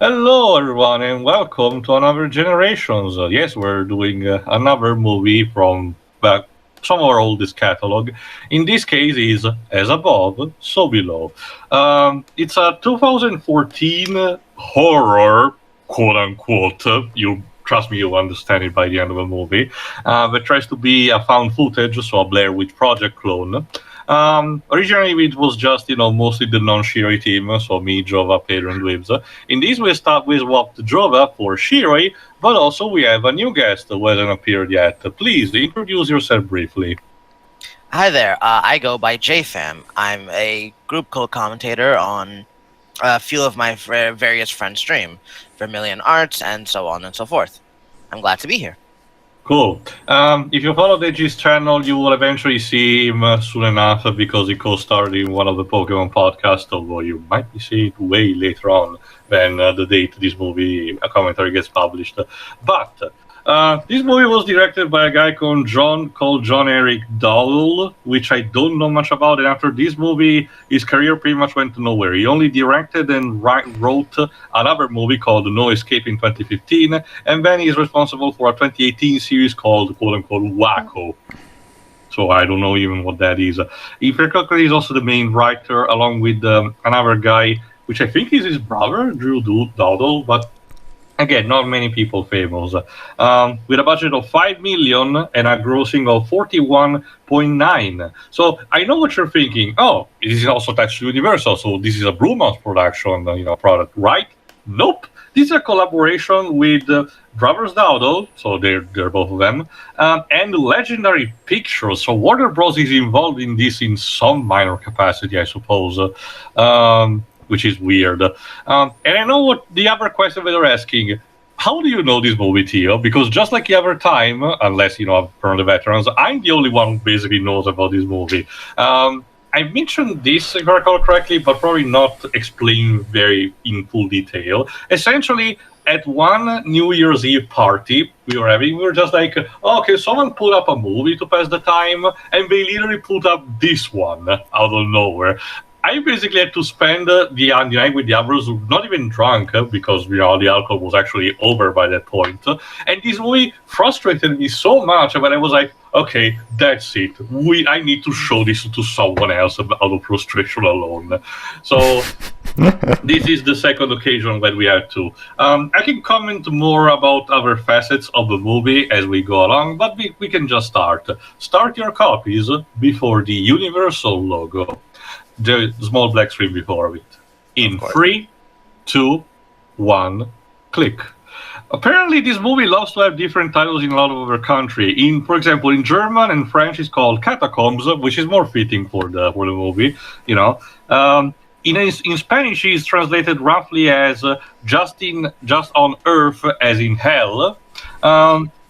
Hello, everyone, and welcome to another Generations. Yes, we're doing another movie from some of our oldest catalog. In this case, is As Above, So Below. It's a 2014 horror, quote unquote. You trust me, you'll understand it by the end of the movie. That tries to be a found footage, so a Blair Witch Project clone. Originally, it was just mostly the non-Shiroi team, so me, Jova, Pedro, and Dwebs. In this, we swapped Jova for Shiroi, but also we have a new guest who hasn't appeared yet. Please introduce yourself briefly. Hi there, I go by JFam. I'm a group co-commentator on a few of my various friends' stream, Vermilion Arts, and so on and so forth. I'm glad to be here. Cool. If you follow Deji's channel, you will eventually see him soon enough because he co-starred in one of the Pokemon podcasts, although you might be seeing it way later on than the date this movie commentary gets published. But this movie was directed by a guy called John Eric Dowell, which I don't know much about. And after this movie, his career pretty much went to nowhere. He only directed and wrote another movie called No Escape in 2015, and then he's responsible for a 2018 series called quote-unquote Wacko. So I don't know even what that is. If I recall, he's also the main writer, along with another guy, which I think is his brother, Drew Dowdle, but again, not many people famous. With a budget of $5 million and a grossing of 41.9. So I know what you're thinking. Oh, this is also attached to Universal, so this is a Blumhouse production, product, right? Nope. This is a collaboration with Brothers Dowdle, so they're both of them, and Legendary Pictures. So Warner Bros. Is involved in this in some minor capacity, I suppose. Which is weird. And I know what the other question they're asking. How do you know this movie, Theo? Because just like the other time, unless, I'm from the veterans, I'm the only one who basically knows about this movie. I mentioned this, if I recall correctly, but probably not explained very in full detail. Essentially, at one New Year's Eve party we were just like, okay, someone put up a movie to pass the time, and they literally put up this one out of nowhere. I basically had to spend the night with the others, not even drunk, because the alcohol was actually over by that point. And this movie frustrated me so much that I was like, okay, that's it. I need to show this to someone else out of frustration alone. So this is the second occasion that we had to. I can comment more about other facets of the movie as we go along, but we can just start. Start your copies before the Universal logo. The small black screen before it. In 3, 2, 1, click. Apparently, this movie loves to have different titles in a lot of other countries. For example, in German and French, it's called Catacombs, which is more fitting for the movie. In Spanish, it's translated roughly as just on Earth, as in hell.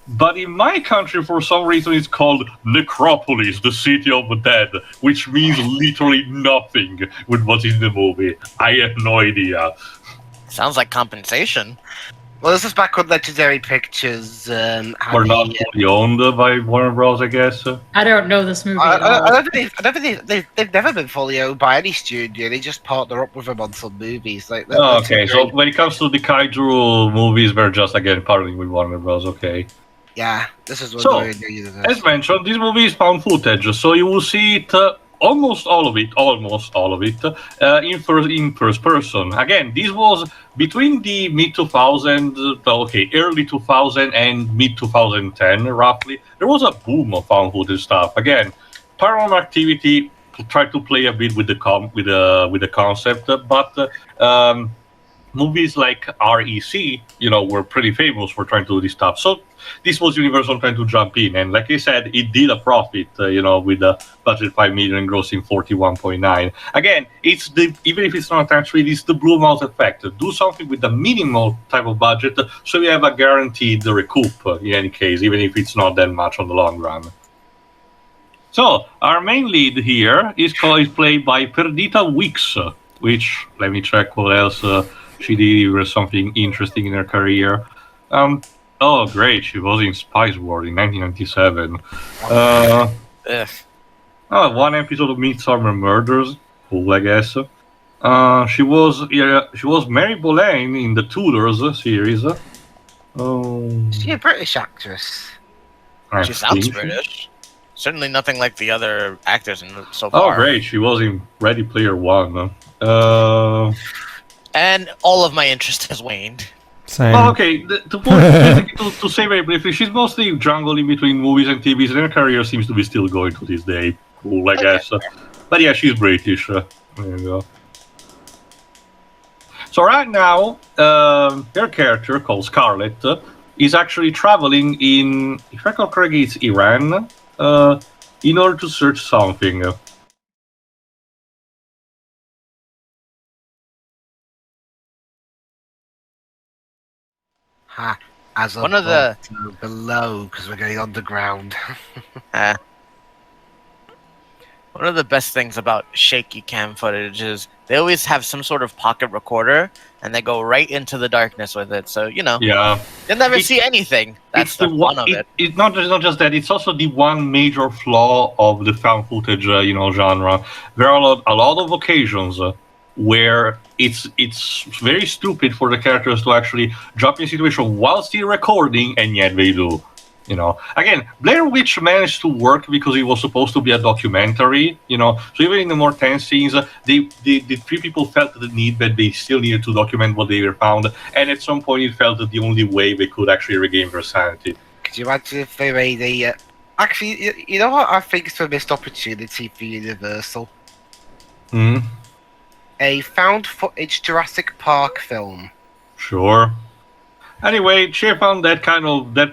But in my country, for some reason, it's called Necropolis, the City of the Dead, which means literally nothing with what's in the movie. I have no idea. Sounds like compensation. Well, this is back when Legendary Pictures were not fully owned by Warner Bros., I guess. I don't know this movie at I all. don't think they've never been fully owned by any studio. They just partner up with them on some movies. Okay, so when it comes to the Kaiju movies, they're just, again, partnering with Warner Bros., okay. Yeah, this is what so, as mentioned, this movie is found footage, so you will see it, almost all of it, in first person. Again, this was between the mid-2000s, early 2000 and mid-2010, roughly. There was a boom of found footage stuff. Again, Paranormal Activity tried to play a bit with the concept, but movies like REC, were pretty famous for trying to do this stuff. So this was Universal trying to jump in, and like I said, it did a profit, with a budget $5 million grossing 41.9. Again, even if it's not actually, it's the Blumhouse effect. Do something with a minimal type of budget, so you have a guaranteed recoup in any case, even if it's not that much on the long run. So our main lead here is played by Perdita Wicks, which, let me check what else she did. There was something interesting in her career. Oh, great. She was in Spice World in 1997. One episode of Midsummer Murders. Cool, I guess. She was Mary Boleyn in the Tudors series. Oh, Is she a British actress? I She sounds think British. Certainly nothing like the other actors in it so Oh, far. great! She was in Ready Player One. And all of my interest has waned. Same. Well, okay. To say very briefly, she's mostly jungling between movies and TVs, and her career seems to be still going to this day. Cool, I guess. But yeah, she's British. There you go. So right now, her character called Scarlet is actually traveling in, if I recall correctly, it's Iran, in order to search something. Ha. As One of the- below, because we're going underground. One of the best things about shaky cam footage is they always have some sort of pocket recorder, and they go right into the darkness with it. So Yeah. you'll never see anything. That's the fun of it. It's not just that. It's also the one major flaw of the found footage, genre. There are a lot of occasions where it's very stupid for the characters to actually jump in a situation while still recording, and yet they do. Again, Blair Witch managed to work because it was supposed to be a documentary, so even in the more tense scenes, the three people felt the need that they still needed to document what they were found, and at some point it felt that the only way they could actually regain their sanity. Could you imagine if they made a... Actually, you know what I think is a missed opportunity for Universal? Hmm. A found footage Jurassic Park film. Sure. Anyway, she found that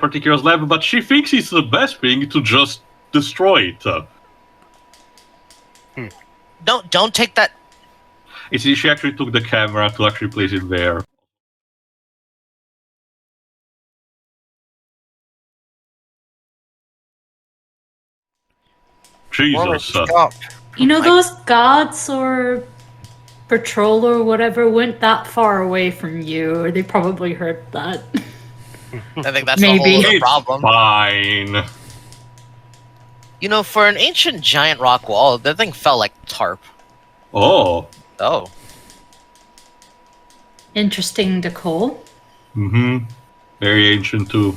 particular lab, but she thinks it's the best thing to just destroy it. Don't take that. She actually took the camera to actually place it there. Jesus. Stop. Those guards or patrol or whatever went that far away from you, or they probably heard that. I think that's Maybe. the whole other It's problem. fine. For an ancient giant rock wall, that thing felt like tarp. Oh. Oh. Interesting decor. Mm-hmm. Very ancient too.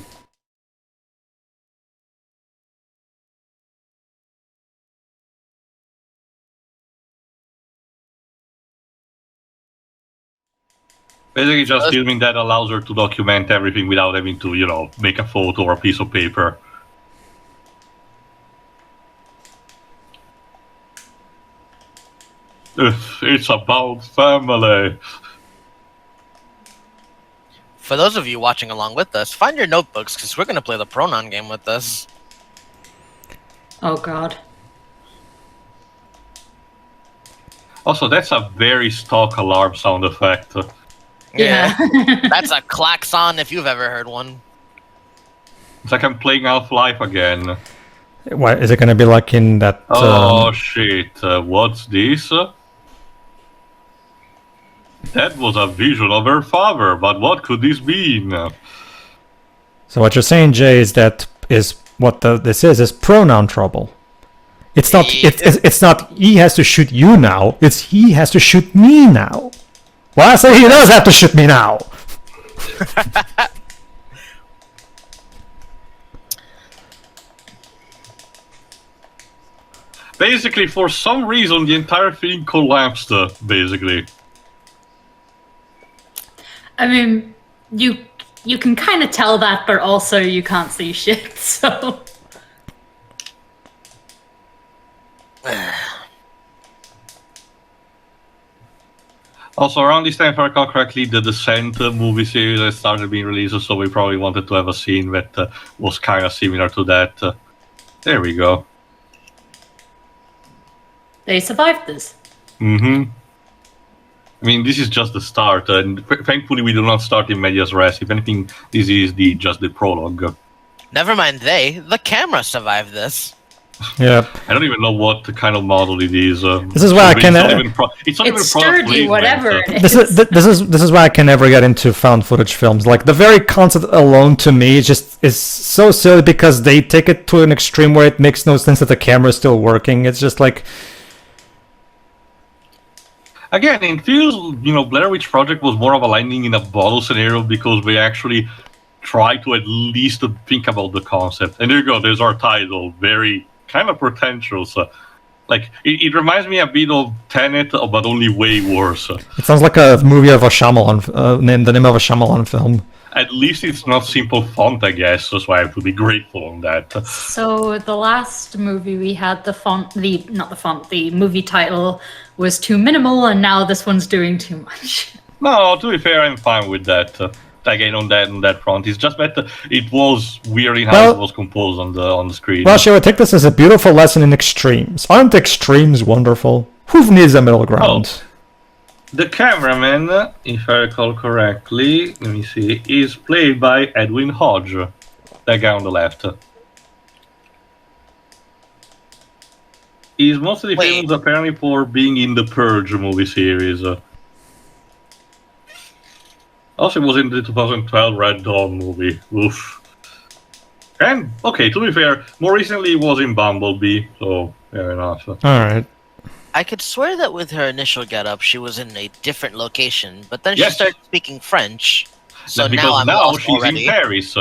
Basically just filming that allows her to document everything without having to, make a photo or a piece of paper. It's about family. For those of you watching along with us, find your notebooks, because we're going to play the pronoun game with this. Oh god. Also, that's a very stock alarm sound effect. Yeah. That's a klaxon if you've ever heard one. It's like I'm playing Half-Life again. What is it going to be like in that? Oh shit! What's this? That was a vision of her father, but what could this mean? So what you're saying, Jay, is this is pronoun trouble. It's not. It's not. He has to shoot you now. It's he has to shoot me now. Well, I say he does have to shoot me now. Basically, for some reason, the entire thing collapsed. Basically. I mean, you can kind of tell that, but also you can't see shit, so... Also, around this time, if I recall correctly, the Descent movie series had started being released, so we probably wanted to have a scene that was kind of similar to that. There we go. They survived this. Mm-hmm. I mean, this is just the start, and thankfully we do not start in medias res. If anything, this is just the prologue. Never mind the camera survived this. Yeah. I don't even know what kind of model it is. This is why I can. It's not even It's sturdy, whatever it This is why I can never get into found footage films. Like the very concept alone to me is so silly because they take it to an extreme where it makes no sense that the camera is still working. It's just like. Again, it feels, Blair Witch Project was more of a lightning in a bottle scenario because we actually try to at least think about the concept. And there you go, there's our title, very kind of pretentious. It reminds me a bit of Tenet, but only way worse. It sounds like a movie of a Shyamalan, the name of a Shyamalan film. At least it's not simple font, I guess, so I have to be grateful on that. So the last movie we had, the movie title was too minimal, and now this one's doing too much. No, to be fair, I'm fine with that. Again, on that front, it's just that it was weird in how it was composed on the screen. Well, shall we take this as a beautiful lesson in extremes? Aren't extremes wonderful? Who needs a middle ground? The cameraman, if I recall correctly, let me see, is played by Edwin Hodge, that guy on the left. He's mostly famous apparently for being in the Purge movie series. Also, he was in the 2012 Red Dawn movie. Oof. And, okay, to be fair, more recently he was in Bumblebee, so fair enough. Alright. I could swear that with her initial getup, she was in a different location, but then she started speaking French. So because now she's already in Paris.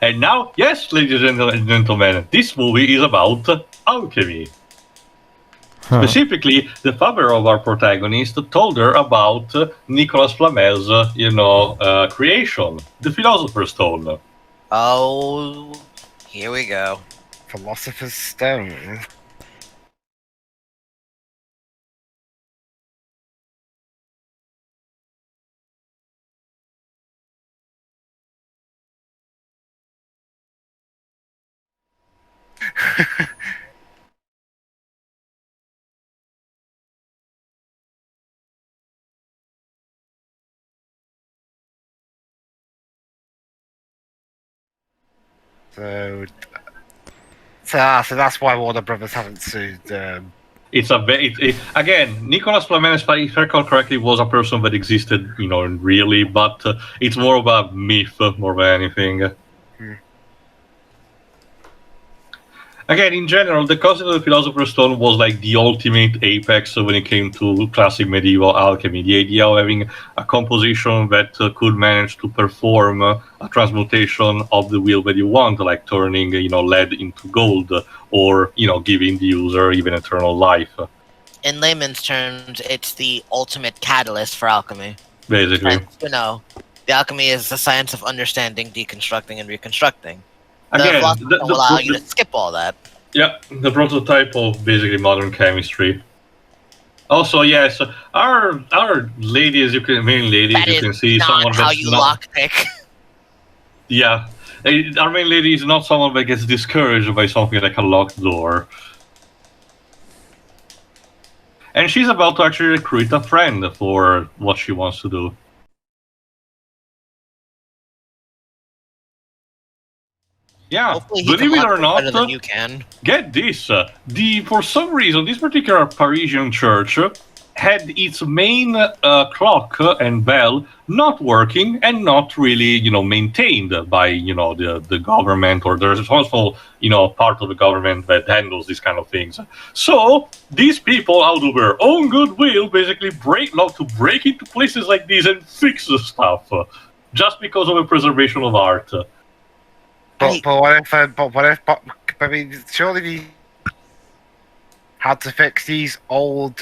And now, yes, ladies and gentlemen, this movie is about alchemy. Specifically, the father of our protagonist told her about Nicolas Flamel's, creation, the Philosopher's Stone. Oh, here we go. Philosopher's Stone. So that's why Warner Brothers haven't sued. Again, Nicolas Flamel, if I recall correctly, was a person that existed, really, but it's more of a myth more than anything. Again, in general, the concept of the Philosopher's Stone was like the ultimate apex when it came to classic medieval alchemy. The idea of having a composition that could manage to perform a transmutation of the will that you want, like turning, lead into gold, or, giving the user even eternal life. In layman's terms, it's the ultimate catalyst for alchemy. Basically. And, the alchemy is the science of understanding, deconstructing, and reconstructing. Again, the will allow you to skip all that. Yeah, the prototype of basically modern chemistry. Also, yes, our lady, main lady, That you is can see, not someone how that's you not. lockpick. Yeah, our main lady is not someone that gets discouraged by something like a locked door. And she's about to actually recruit a friend for what she wants to do. Yeah, Hopefully he believe can it or lockpick not, better than you can. get this. For some reason, this particular Parisian church had its main clock and bell not working and not really, maintained by, the government or the responsible, part of the government that handles these kind of things. So these people, out of their own goodwill, basically break into places like this and fix the stuff, just because of the preservation of art. But I mean, surely we had to fix these old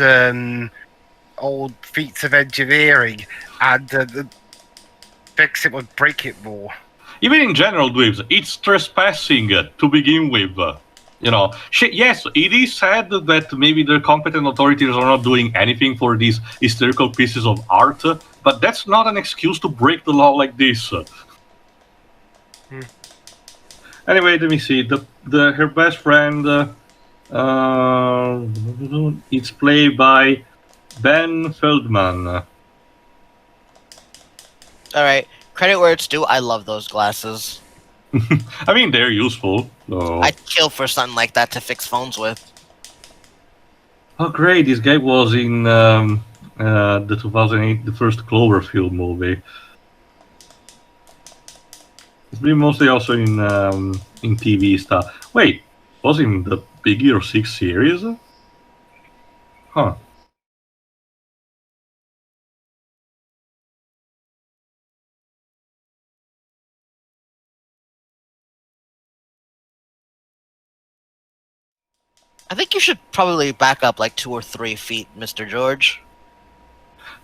feats of engineering, and fix it would break it more. Even in general, Dweebs, it's trespassing to begin with. Yes, it is sad that maybe the competent authorities are not doing anything for these historical pieces of art, but that's not an excuse to break the law like this. Anyway, let me see. Her best friend, it's played by Ben Feldman. Alright, credit where it's due, I love those glasses. I mean, they're useful. So. I'd kill for something like that to fix phones with. Oh, great! This guy was in the 2008, the first Cloverfield movie. He's been mostly also in TV stuff. Wait, was in the Big Hero 6 series? Huh. I think you should probably back up like 2 or 3 feet, Mr. George.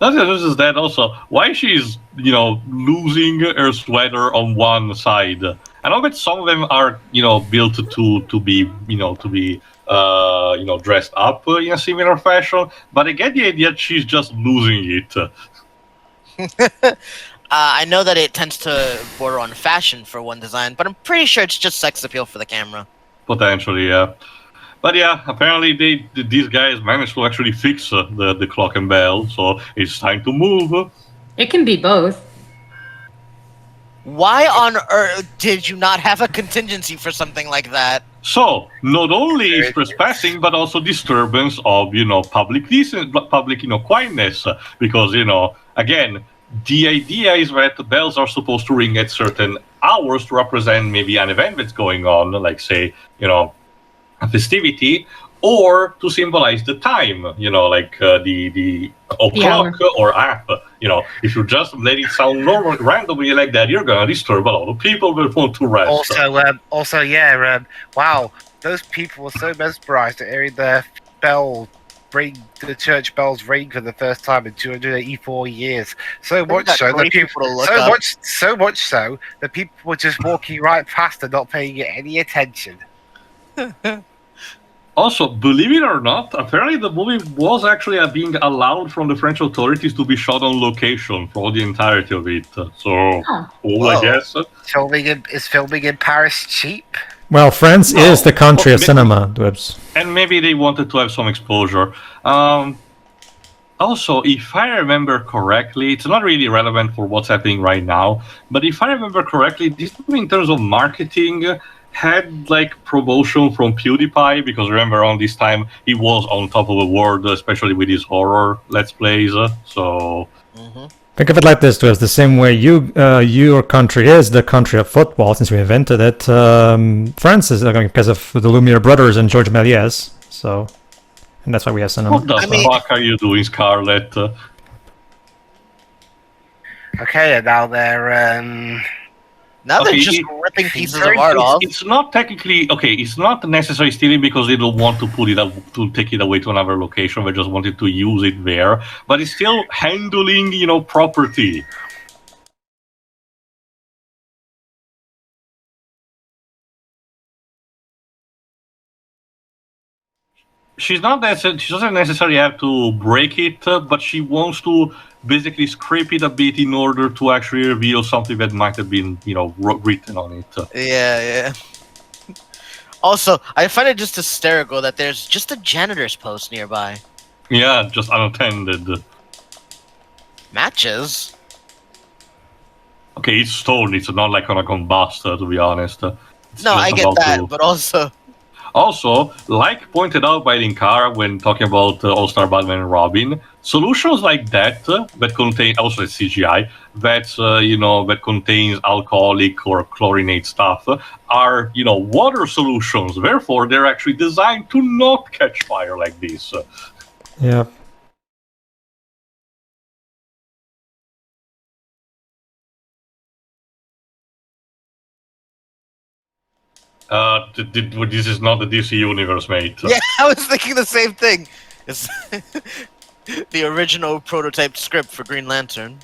Not just that, also, why she's, losing her sweater on one side. I know that some of them are, built to be, dressed up in a similar fashion, but I get the idea that she's just losing it. I know that it tends to border on fashion for one design, but I'm pretty sure it's just sex appeal for the camera. Potentially, yeah. But yeah, apparently these guys managed to actually fix the clock and bell, so it's time to move. It can be both. Why on earth did you not have a contingency for something like that? So, not only is trespassing, but also disturbance of, public decent, public, quietness. Because, again, the idea is that the bells are supposed to ring at certain hours to represent maybe an event that's going on, like, say, a festivity, or to symbolize the time, like the o'clock or app. If you just let it sound normal, randomly like that, you're gonna disturb a lot of people that want to rest. Wow, those people were so mesmerized at hearing the church bells ring for the first time in 284 years. So much so that the people were just walking right past and not paying it any attention. Also, believe it or not, apparently the movie was actually being allowed from the French authorities to be shot on location for the entirety of it. So, I guess. Is filming in Paris cheap? Well, France is the country of cinema, Dwebs. And maybe they wanted to have some exposure. Also, if I remember correctly, it's not really relevant for what's happening right now, but if I remember correctly, this movie in terms of marketing had like promotion from PewDiePie, because remember around this time he was on top of the world, especially with his horror let's plays. Think of it like this, Dwebs. The same way your country is the country of football since we invented it. France is because of the Lumiere brothers and Georges Méliès. So, and that's why we have cinema. What the fuck are you doing, Scarlett? Okay, and now they're they're just ripping pieces of art off. It's not technically it's not necessarily stealing because they don't want to put it to take it away to another location. They just wanted to use it there, but it's still handling, property. She doesn't necessarily have to break it, but she wants to basically scrape it a bit in order to actually reveal something that might have been, written on it. Yeah. Also, I find it just hysterical that there's just a janitor's post nearby. Yeah, just unattended. Matches? Okay, it's stone. It's not like gonna combust, to be honest. No, I get that, but also... Also, like pointed out by Linkara when talking about All-Star Batman and Robin, solutions like that that contain, also it's CGI, that contains alcoholic or chlorinate stuff are, water solutions. Therefore, they're actually designed to not catch fire like this. Yeah. This is not the DC universe, mate. Yeah, I was thinking the same thing. It's the original prototype script for Green Lantern.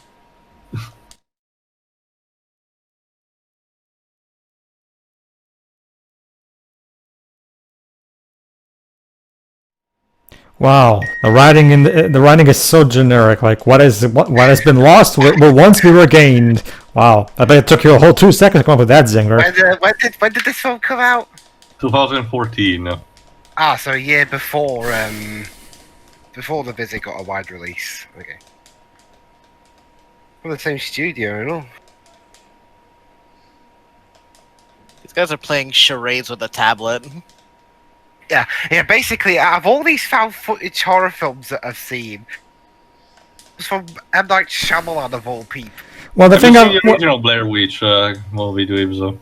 Wow, the writing is so generic. Like what has been lost will once be regained. Wow, I bet it took you a whole 2 seconds to come up with that zinger. When did this film come out? 2014. So a year before The Visit got a wide release. Okay. From the same studio and all. These guys are playing charades with a tablet. Yeah. Basically, out of all these found footage horror films that I've seen, it's from M. Night Shyamalan of all people. Well, the original Blair Witch movie, Dweebs.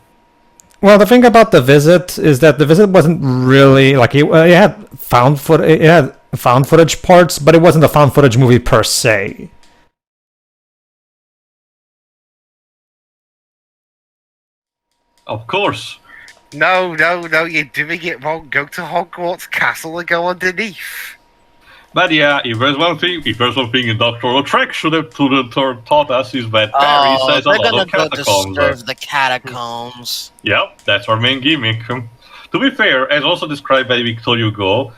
Well, the thing about The Visit is that The Visit wasn't really like it had found footage parts, but it wasn't a found footage movie per se. Of course. No, you're doing it wrong. Go to Hogwarts Castle and go underneath. But yeah, if there's one thing Doctor Lautrec should have taught us is that Paris Oh, has a they're lot gonna of go catacombs. disturb the catacombs. Yep, that's our main gimmick. To be fair, as also described by Victor Hugo,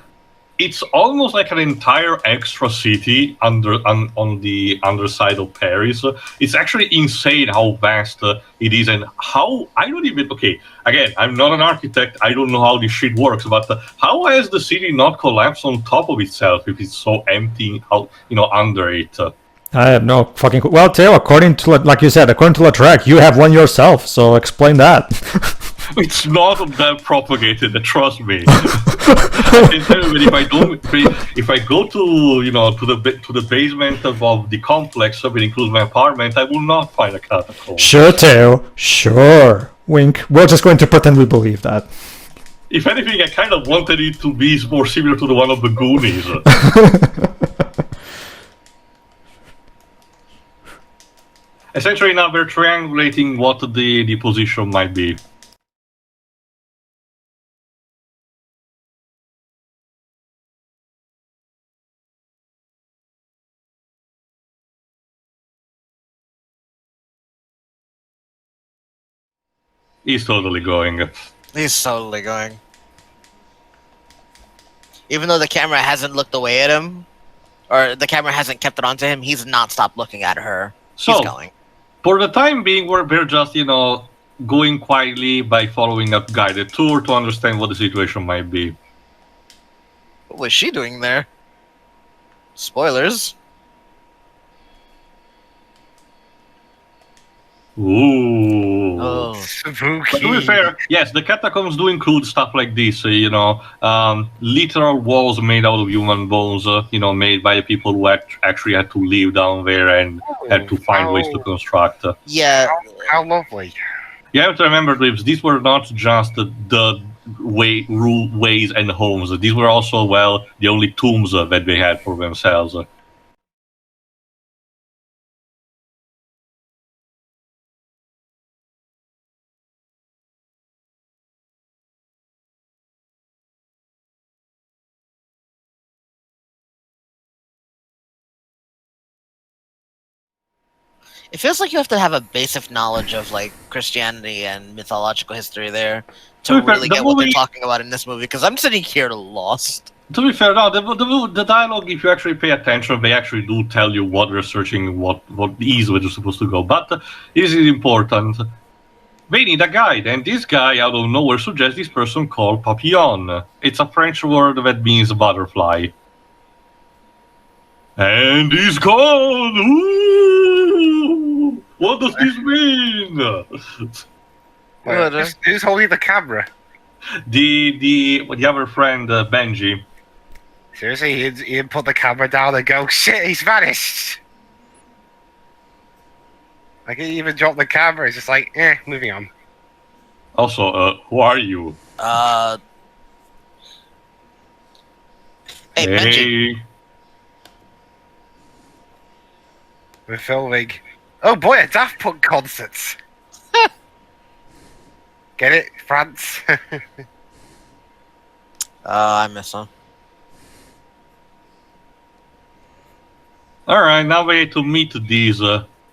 it's almost like an entire extra city on the underside of Paris. It's actually insane how vast it is, and how I don't even. Okay, again, I'm not an architect. I don't know how this shit works, but how has the city not collapsed on top of itself if it's so empty out, under it? I have no fucking. Well, Theo, according to like you said, according to Lautrec, you have one yourself. So explain that. It's not that propagated. Trust me. I can tell you that if I go to the basement of the complex, that includes my apartment, I will not find a catacomb. Sure, Theo. Sure. Wink. We're just going to pretend we believe that. If anything, I kind of wanted it to be more similar to the one of the Goonies. Essentially, now we're triangulating what the position might be. He's totally going. He's totally going. Even though the camera hasn't looked away at him, or the camera hasn't kept it onto him, he's not stopped looking at her. So, he's going. For the time being, we're just, going quietly by following a guided tour to understand what the situation might be. What was she doing there? Spoilers. Ooh. Oh. Spooky. But to be fair, yes, the catacombs do include stuff like this, literal walls made out of human bones, made by the people who actually had to live down there and had to find ways to construct. Yeah. How lovely. You have to remember, Lips, these were not just the ways and homes. These were also, the only tombs that they had for themselves. It feels like you have to have a basic knowledge of like Christianity and mythological history there to To be fair, really the get what they're movie- talking about in this movie. Because I'm sitting here lost. To be fair, no, the dialogue, if you actually pay attention, they actually do tell you what they're searching, what is where they're supposed to go. But this is important. They need a guide, and this guy out of nowhere suggests this person called Papillon. It's a French word that means butterfly. And he's gone! Ooh! What does this mean? Who's holding the camera? The other friend, Benji. Seriously, he didn't put the camera down and go, shit, he's vanished. Like, he even dropped the camera. It's just like, moving on. Also, who are you? Hey, Benji. We're filming. Oh boy, a Daft Punk concert. Get it? France. I miss him. Alright, now we need to meet this,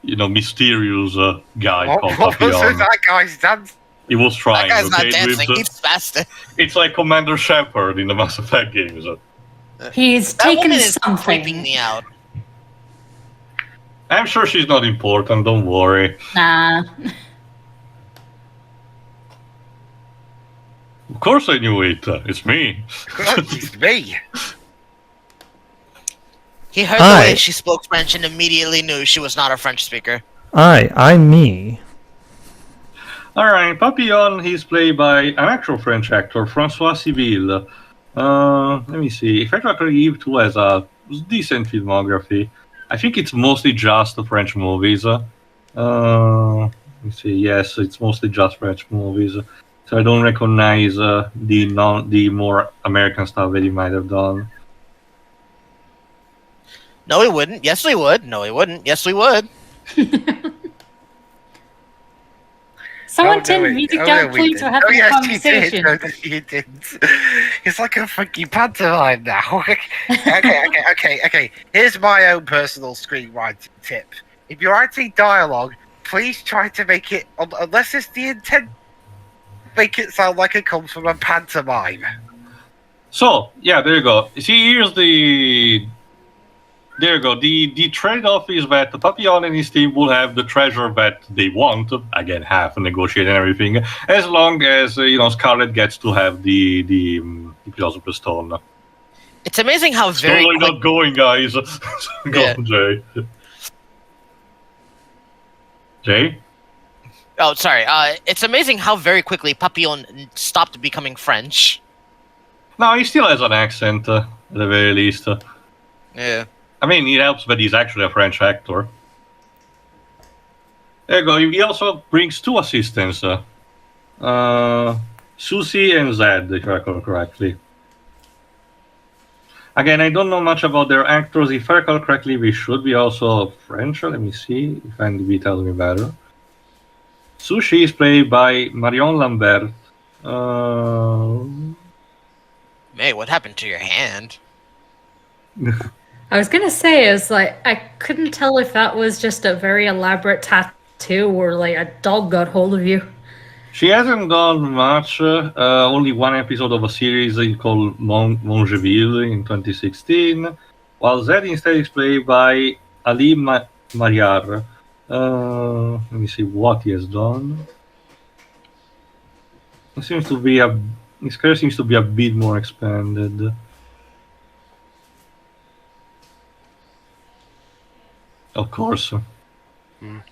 mysterious guy called What was Papillon. that guy's dance? He was trying, That guy's not okay? dancing. He's spastic. It's like Commander Shepard in the Mass Effect games. He's That taken woman is creeping something. me out. I'm sure she's not important, don't worry. Nah. Of course I knew it. It's me. It's me. He heard the way she spoke French and immediately knew she was not a French speaker. I'm me. Alright, Papillon, he's played by an actual French actor, François Civil. Let me see. If I believe too has a decent filmography. I think it's mostly just the French movies. Let me see. Yes, it's mostly just French movies. So I don't recognize the more American stuff that he might have done. No, he wouldn't. Yes, we would. No, he wouldn't. Yes, we would. Someone turn music down, please. We're having a conversation. You did. It's like a funky pantomime now. Okay. Here's my own personal screenwriting tip. If you're writing dialogue, please try to make it, unless it's the intent, make it sound like it comes from a pantomime. So, yeah, there you go. See, here's the... There you go. The trade-off is that Papillon and his team will have the treasure that they want. Again, half negotiate and everything. As long as, Scarlet gets to have the Philosopher's Stone. It's amazing how very... Totally not going, guys. Go on, Jay. Jay? Oh, sorry. It's amazing how very quickly Papillon stopped becoming French. No, he still has an accent, at the very least. Yeah. I mean, it helps that he's actually a French actor. There you go. He also brings 2 assistants. Susie and Zed, if I recall correctly. Again, I don't know much about their actors. If I recall correctly, we should be also French. Let me see if IMDb tells me better. Sushi is played by Marion Lambert. May, what happened to your hand? I was gonna say, I couldn't tell if that was just a very elaborate tattoo or like a dog got hold of you. She hasn't done much. Only one episode of a series called Mongeville in 2016, while Zed instead is played by Ali Mariar. Let me see what he has done. His career seems to be a bit more expanded. Of course. So in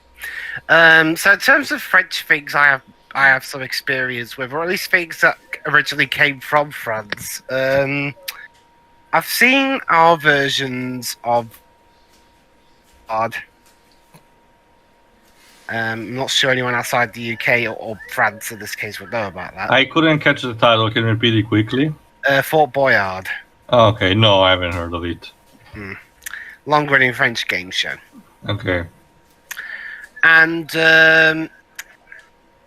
terms of French things, I have some experience with, or at least things that originally came from France. I've seen our versions of Odd. I'm not sure anyone outside the UK or France in this case would know about that. I couldn't catch the title. Can you repeat it quickly? Fort Boyard. Oh, okay, no, I haven't heard of it. Long-running French game show. Okay. And in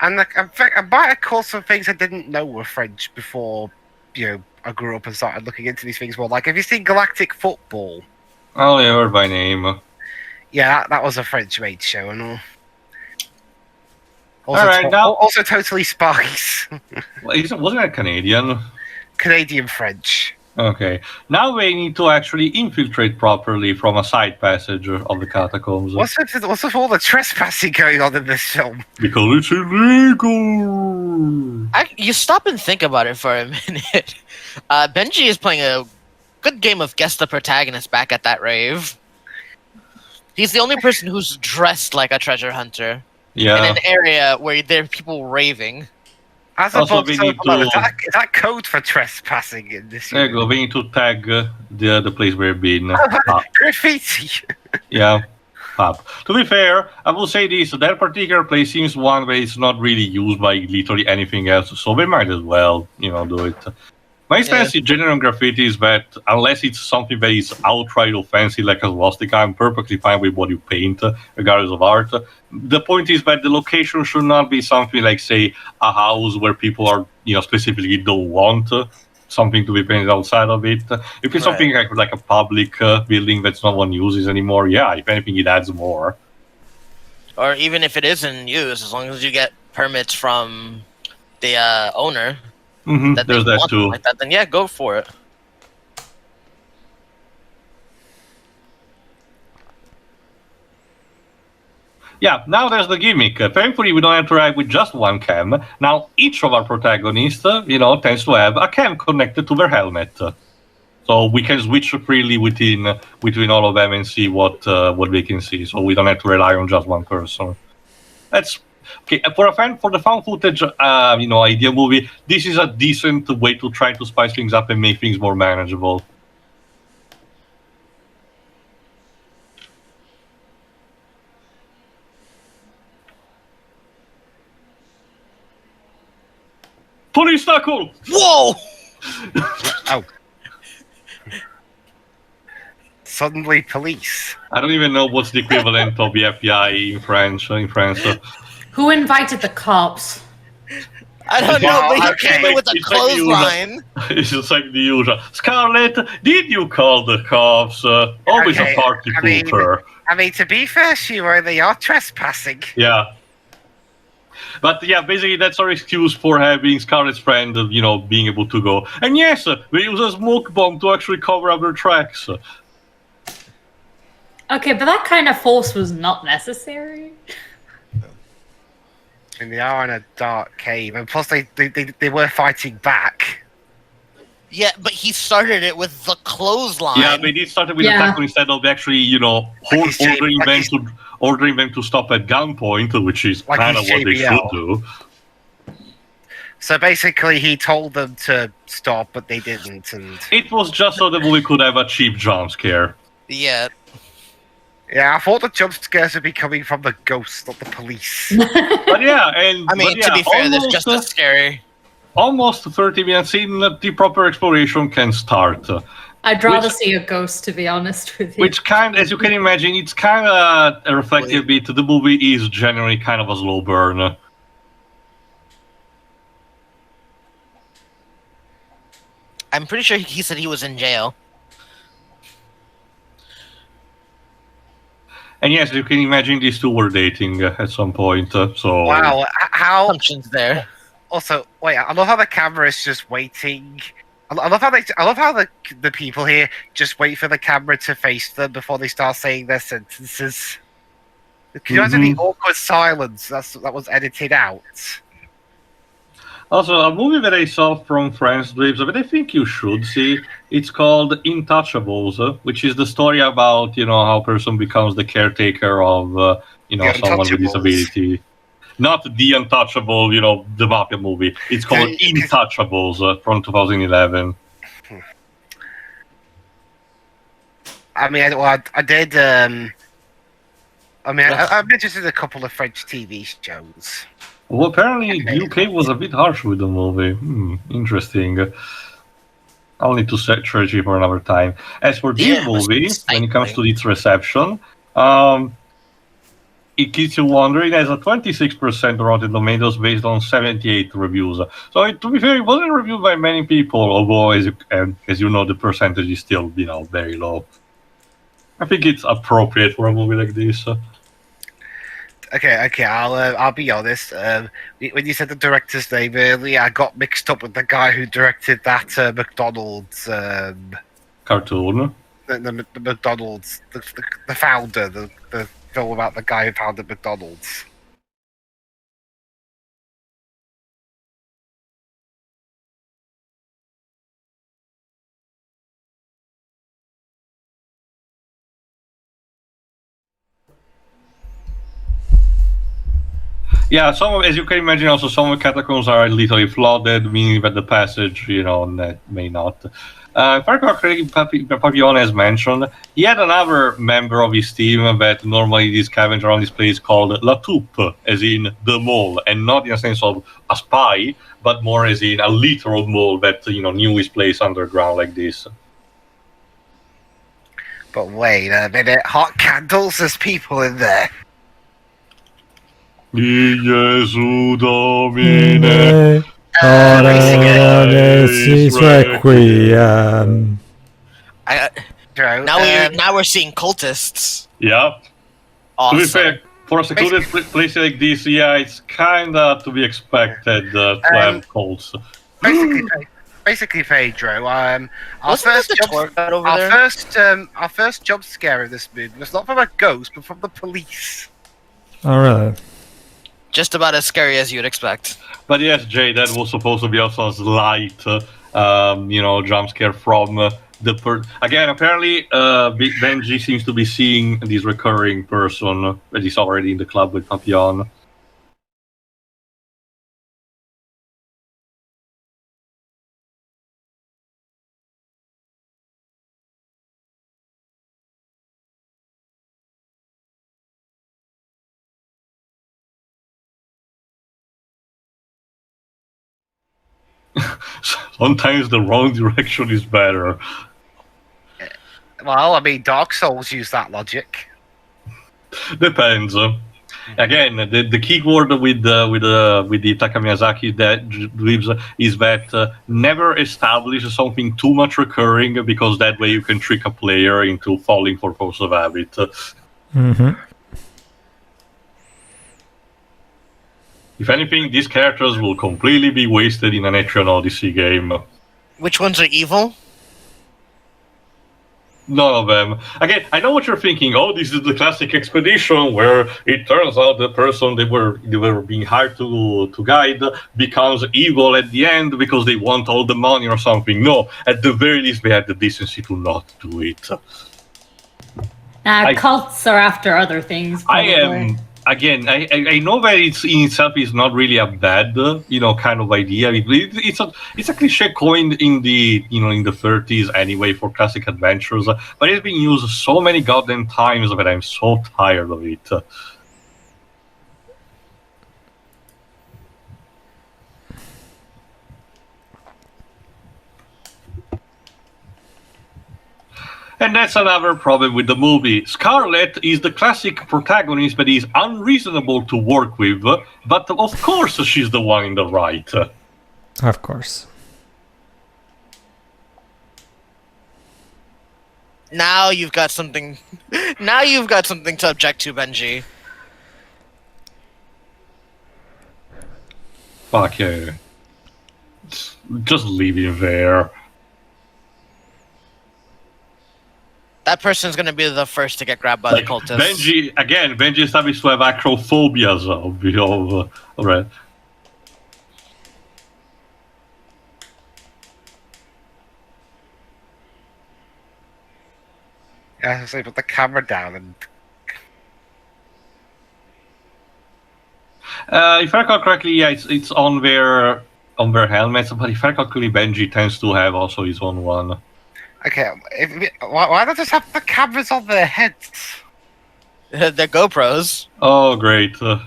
fact, I might have caught some things I didn't know were French before, I grew up and started looking into these things more. Like, have you seen Galactic Football? I only heard by name. Yeah, that was a French-made show and all. Also Totally Spies. Wasn't it Canadian? Canadian-French. Okay. Now we need to actually infiltrate properly from a side passage of the catacombs. What's with all the trespassing going on in this film? Because it's illegal! You stop and think about it for a minute. Benji is playing a good game of guess the protagonist back at that rave. He's the only person who's dressed like a treasure hunter. Yeah. In an area where there are people raving. As Also, we need to... Is that code for trespassing in this? There you go. We need to tag the place where we've been. Graffiti. Yeah. Pub. To be fair, I will say this: that particular place seems one where it's not really used by literally anything else, so we might as well, do it. My stance in general on graffiti is that unless it's something that is outright offensive, like a swastika, I'm perfectly fine with what you paint, regardless of art. The point is that the location should not be something like, say, a house where people are, specifically don't want something to be painted outside of it. If it's something like a public building that no one uses anymore, yeah, if anything, it adds more. Or even if it isn't used, as long as you get permits from the owner. Mm-hmm, there's that too. Like that, then yeah, go for it. Yeah, now there's the gimmick. Thankfully, we don't interact with just one cam. Now, each of our protagonists, tends to have a cam connected to their helmet. So we can switch freely between all of them and see what we can see. So we don't have to rely on just one person. That's okay. For the found footage, idea movie, this is a decent way to try to spice things up and make things more manageable. Police knuckle! Whoa! Oh. Suddenly police. I don't even know what's the equivalent of the FBI in France. Who invited the cops? I don't know, Well, but he okay. came in with a It's like you- clothesline. It's just like the usual. Scarlett, did you call the cops? Always Okay, a party I mean- pooper. I mean, to be fair, Shiro, they are trespassing. Yeah. But yeah, basically that's our excuse for having Scarlett's friend, being able to go. And yes, we use a smoke bomb to actually cover up their tracks. Okay, but that kind of force was not necessary. And they are in a dark cave, and plus they were fighting back. Yeah, but he started it with the clothesline. Yeah, they did start with a Yeah. tackle instead of actually, ordering them to stop at gunpoint, which is Like kind of he's what they JBL. should do. So basically, he told them to stop, but they didn't. And It was just so the movie could have a cheap jump scare. Yeah. yeah, I thought the jump scares would be coming from the ghosts, not the police. But yeah, and I mean, but yeah, to be fair, this almost, just as scary. almost 30 minutes in, the proper exploration can start. I'd rather Which- see a ghost, to be honest with you. Which as you can imagine, it's kind of a reflective bit. The movie is generally kind of a slow burn. I'm pretty sure he said he was in jail. And yes, you can imagine these two were dating at some point. So Wow, how? Assumptions there. Also, wait, I love how the camera is just waiting. I love how the people here just wait for the camera to face them before they start saying their sentences. Can you imagine the awkward silence that was edited out? Also, a movie that I saw from France Dreams that I think you should see. It's called Intouchables, which is the story about how a person becomes the caretaker of someone with Untouchables. disability. Not The Untouchable, the mafia movie. It's called Yeah, Intouchables from 2011. I mean, I did. I'm interested in a couple of French TV shows. Well, apparently UK was a bit harsh with the movie. Interesting. I'll need to search it for another time. As for this Yeah, it was movie, when it comes to stifling. its reception, it keeps you wondering. It has a 26% Rotten Tomatoes based on 78 reviews. So to be fair, it wasn't reviewed by many people, although as you know, the percentage is still very low. I think it's appropriate for a movie like this. Okay, I'll be honest. When you said the director's name earlier, I got mixed up with the guy who directed that McDonald's. Cartoon. The McDonald's, the founder, the film about the guy who founded McDonald's. Yeah, as you can imagine, also some of the catacombs are literally flooded, meaning that the passage, may not. If I recall correctly, Papillon has mentioned he had another member of his team that normally this scavenger on this place called La Toupe, as in the mole, and not in a sense of a spy, but more as in a literal mole that knew his place underground like this. But wait a minute, hot candles, there's people in there. Gesù Domine. Requiem. Now we're seeing cultists. Yeah. To be Awesome. fair, for a secluded place like this, yeah, it's kinda to be expected to have cults. Basically, Pedro. Our Wasn't first that the tour jump, guide over there? our first jump scare of this movie was not from a ghost, but from the police. Oh, really? Just about as scary as you'd expect. But yes, Jay, that was supposed to be also a slight, jump scare from again. Apparently, Benji seems to be seeing this recurring person that is already in the club with Papillon. Sometimes the wrong direction is better. Well, I mean, Dark Souls use that logic. Depends. Again, the key word with the Taka Miyazaki that lives is that never establish something too much recurring, because that way you can trick a player into falling for force of habit. Mm-hmm. If anything, these characters will completely be wasted in an Etrian Odyssey game. Which ones are evil? None of them. Again, I know what you're thinking. Oh, this is the classic expedition where it turns out the person they were being hired to guide becomes evil at the end because they want all the money or something. No, at the very least, they had the decency to not do it. Cults are after other things. Probably. I am. Again, I know that it's in itself is not really a bad, kind of idea. It's a cliche coined in the 30s anyway for classic adventures, but it's been used so many goddamn times that I'm so tired of it. And that's another problem with the movie. Scarlet is the classic protagonist that is unreasonable to work with, but of course she's the one in the right. Of course. Now you've got something. Now you've got something to object to, Benji. Fuck yeah. Just leave him there. That person's gonna be the first to get grabbed by the cultists. Benji established to have acrophobias of right. Yeah, so put the camera down and. If I recall correctly, yeah, it's on their helmets, but if I recall correctly, Benji tends to have also his own one. Okay, why not just have the cameras on their heads? They're GoPros. Oh, great. If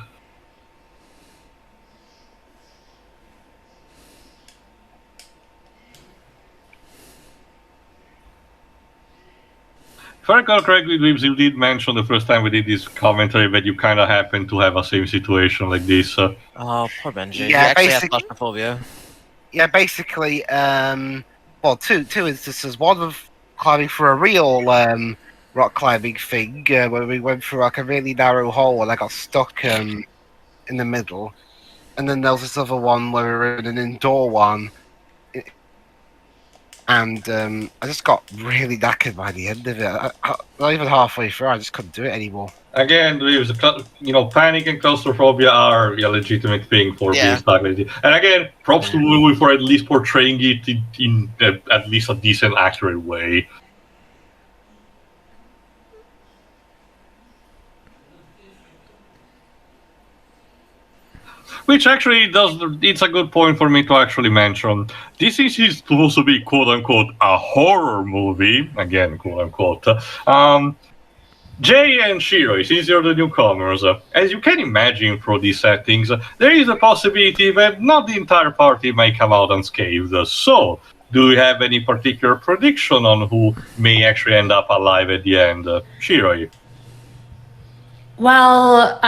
I recall correctly, Dweebs, you did mention the first time we did this commentary that you kind of happened to have a same situation like this. Oh, poor Benji. Yeah, he actually has basically- claustrophobia. Yeah, basically, well, two instances. One of climbing through a real rock climbing thing, where we went through like a really narrow hole and I got stuck in the middle. And then there was this other one where we were in an indoor one. And I just got really knackered by the end of it. Not even halfway through, I just couldn't do it anymore. Again, panic and claustrophobia are a legitimate thing for being stuck with it. And again, props to Louis for at least portraying it in at least a decent, accurate way. Which actually it's a good point for me to actually mention. This is supposed to be quote-unquote a horror movie, again, quote-unquote. Jay and Shiroi, since you're the newcomers, as you can imagine for these settings, there is a possibility that not the entire party may come out unscathed. So, do you have any particular prediction on who may actually end up alive at the end? Shiroi? Well,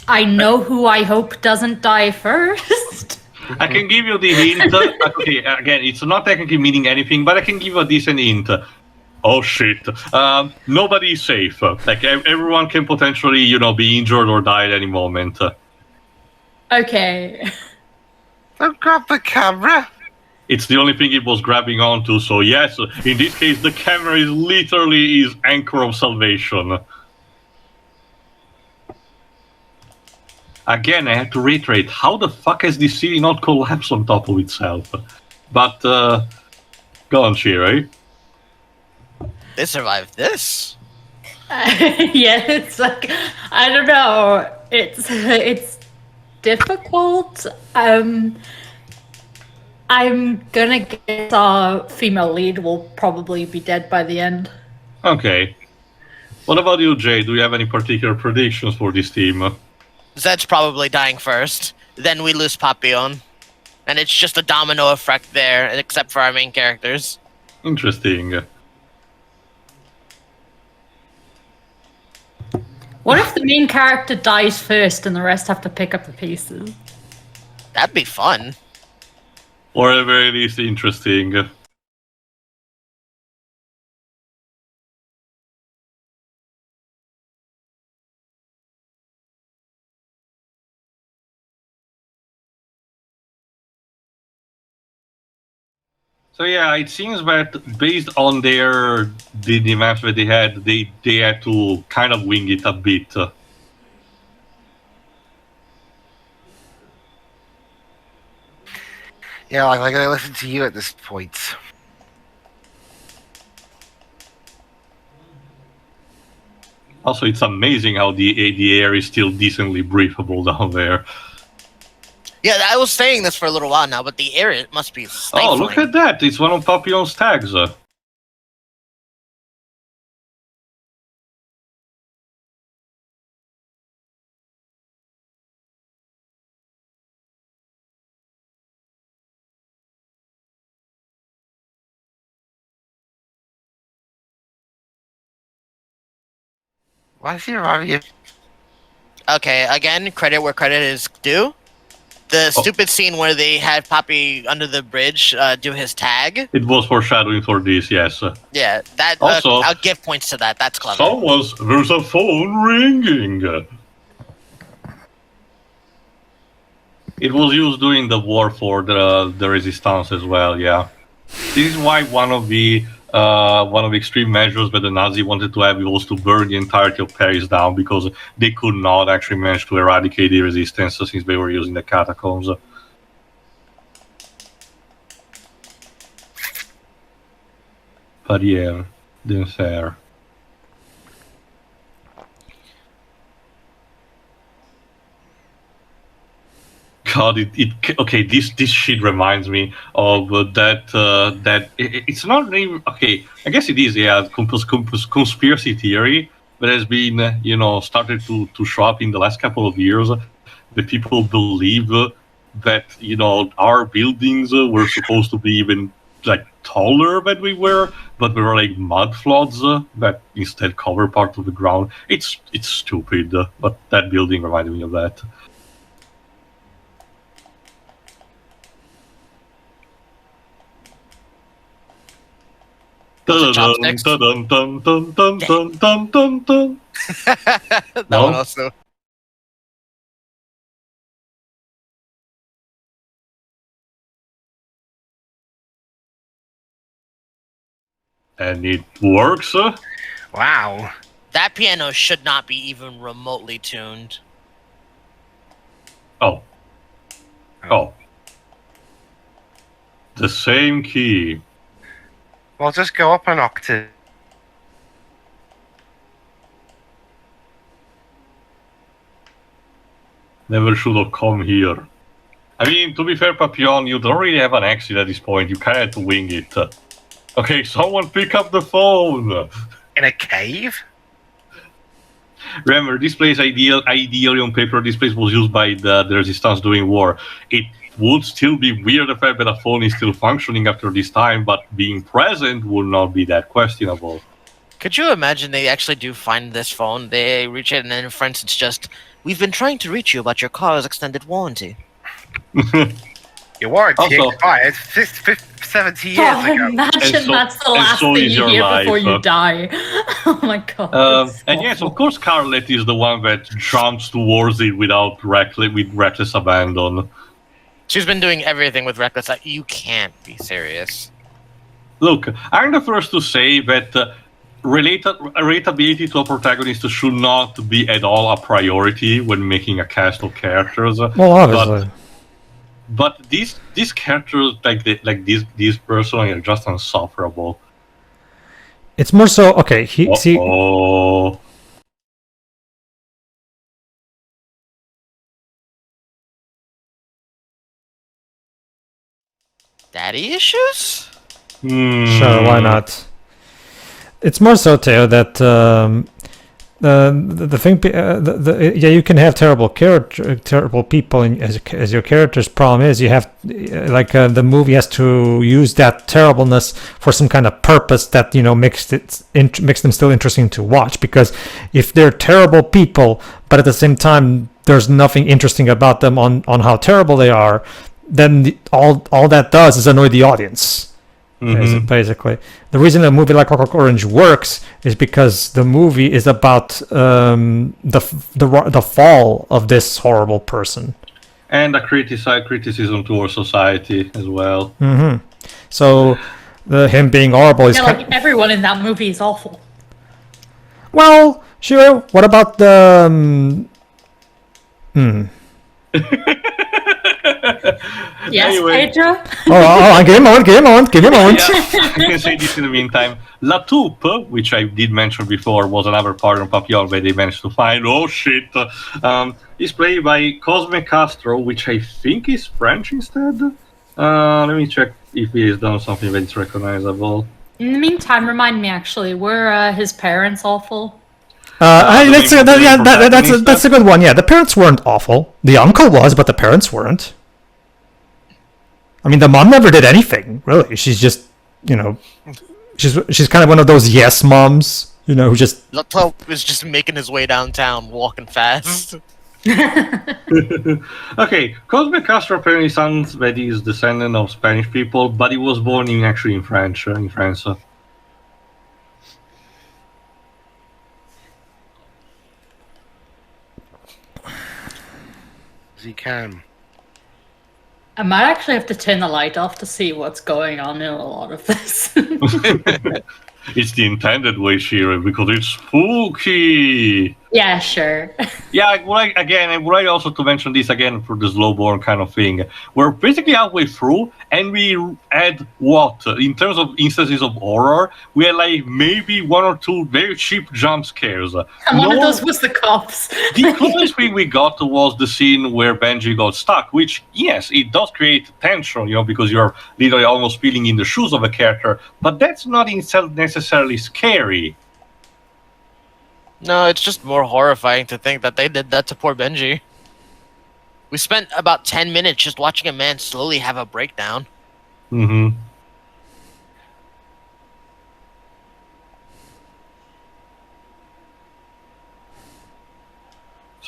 I know who I hope doesn't die first. I can give you the hint. Okay, again, it's not technically meaning anything, but I can give you a decent hint. Oh shit! Nobody is safe. Like everyone can potentially, be injured or die at any moment. Okay. Don't grab the camera. It's the only thing it was grabbing onto. So yes, in this case, the camera is literally his anchor of salvation. Again, I have to reiterate: how the fuck has this city not collapsed on top of itself? But go on, Shiroi. They survived this. Yeah, it's like I don't know. It's difficult. I'm gonna guess our female lead will probably be dead by the end. Okay. What about you, Jay? Do you have any particular predictions for this team? Zed's probably dying first. Then we lose Papillon. And it's just a domino effect there, except for our main characters. Interesting. What if the main character dies first and the rest have to pick up the pieces? That'd be fun. Or at very least interesting. So yeah, it seems that based on the maps that they had, they had to kind of wing it a bit. Yeah, like I listen to you at this point. Also, it's amazing how the air is still decently breathable down there. Yeah, I was saying this for a little while now, but the air must be stifling. Oh, look at that! It's one of Papillon's tags. Why is he arriving here? Okay, again, credit where credit is due. The stupid scene where they had Poppy under the bridge do his tag. It was foreshadowing for this, yes. Yeah, that Also, I'll give points to that. That's clever. There's a phone ringing. It was used during the war for the resistance as well, yeah. This is why one of the extreme measures that the Nazi wanted to have was to burn the entirety of Paris down, because they could not actually manage to eradicate the resistance since they were using the catacombs. But yeah, didn't fair. God, okay. This shit reminds me of it's not really okay. I guess it is, yeah. Conspiracy theory that has been started to show up in the last couple of years. The people believe that our buildings were supposed to be even like taller than we were, but we were like mud floods that instead cover part of the ground. It's stupid, but that building reminded me of that. Chopsticks? That No? one also. And it works. Wow. That piano should not be even remotely tuned. Oh. The same key. Well, just go up an octave. Never should have come here. I mean, to be fair, Papillon, you don't really have an exit at this point. You kind of have to wing it. Okay, someone pick up the phone. In a cave? Remember, this place ideally on paper, this place was used by the resistance during war. It would still be weird the fact that a phone is still functioning after this time, but being present would not be that questionable. Could you imagine they actually do find this phone? They reach it, and then, for instance, just, we've been trying to reach you about your car's extended warranty. Your warranty Also- expired 70 years God, ago. imagine And so- that's the and last so thing is you your hear life. before you die. Oh my god. it's And yes, awful. of course, Scarlet is the one that jumps towards it with reckless abandon. She's been doing everything with reckless. You can't be serious. Look, I'm the first to say that relatability to a protagonist should not be at all a priority when making a cast of characters. Well, obviously. But these characters, like these person, are just insufferable. It's more so, okay, see, Oh, Daddy issues? sure, why not? It's more so, Theo, that the thing, yeah, you can have terrible people as your characters. Problem is, you have the movie has to use that terribleness for some kind of purpose that makes them still interesting to watch. Because if they're terrible people, but at the same time there's nothing interesting about them on how terrible they are, then all that does is annoy the audience. Basically, the reason a movie like Clockwork Orange works is because the movie is about the fall of this horrible person, and a criticism towards society as well. So him being horrible is everyone in that movie is awful. Well, sure. What about the? Yes, Anyway. Pedro? Give me a moment. I can say this in the meantime. La Toupe, which I did mention before, was another partner Papillon where they managed to find. Oh shit! Is played by Cosme Castro, which I think is French instead. Let me check if he has done something that's recognizable. In the meantime, remind me actually, were his parents awful? That's a good one. Yeah, the parents weren't awful. The uncle was, but the parents weren't. I mean, the mom never did anything, really. She's just, she's kind of one of those yes moms, who just... Lato was just making his way downtown, walking fast. Okay, Cosme Castro apparently sounds that he is descendant of Spanish people, but he was born in France. He can. I might actually have to turn the light off to see what's going on in a lot of this. It's the intended way, Shira, because it's spooky. Yeah, sure. Yeah, I would like also to mention this again for the slow burn kind of thing. We're basically halfway through, and we had in terms of instances of horror, we had like maybe one or two very cheap jump scares. And one of those was the cops. The closest thing we got was the scene where Benji got stuck, which, yes, it does create tension, because you're literally almost feeling in the shoes of a character, but that's not in itself necessarily scary. No, it's just more horrifying to think that they did that to poor Benji. We spent about 10 minutes just watching a man slowly have a breakdown. So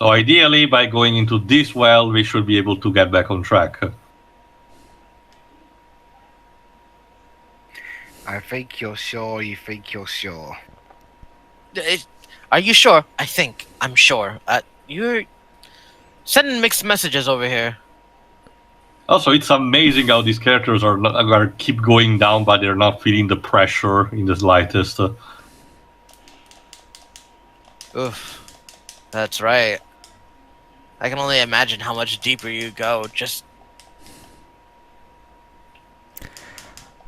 ideally, by going into this well, we should be able to get back on track. I think you're sure. You think you're sure. Are you sure? I'm sure. You're sending mixed messages over here. Also, it's amazing how these characters are keep going down, but they're not feeling the pressure in the slightest. Oof. That's right. I can only imagine how much deeper you go.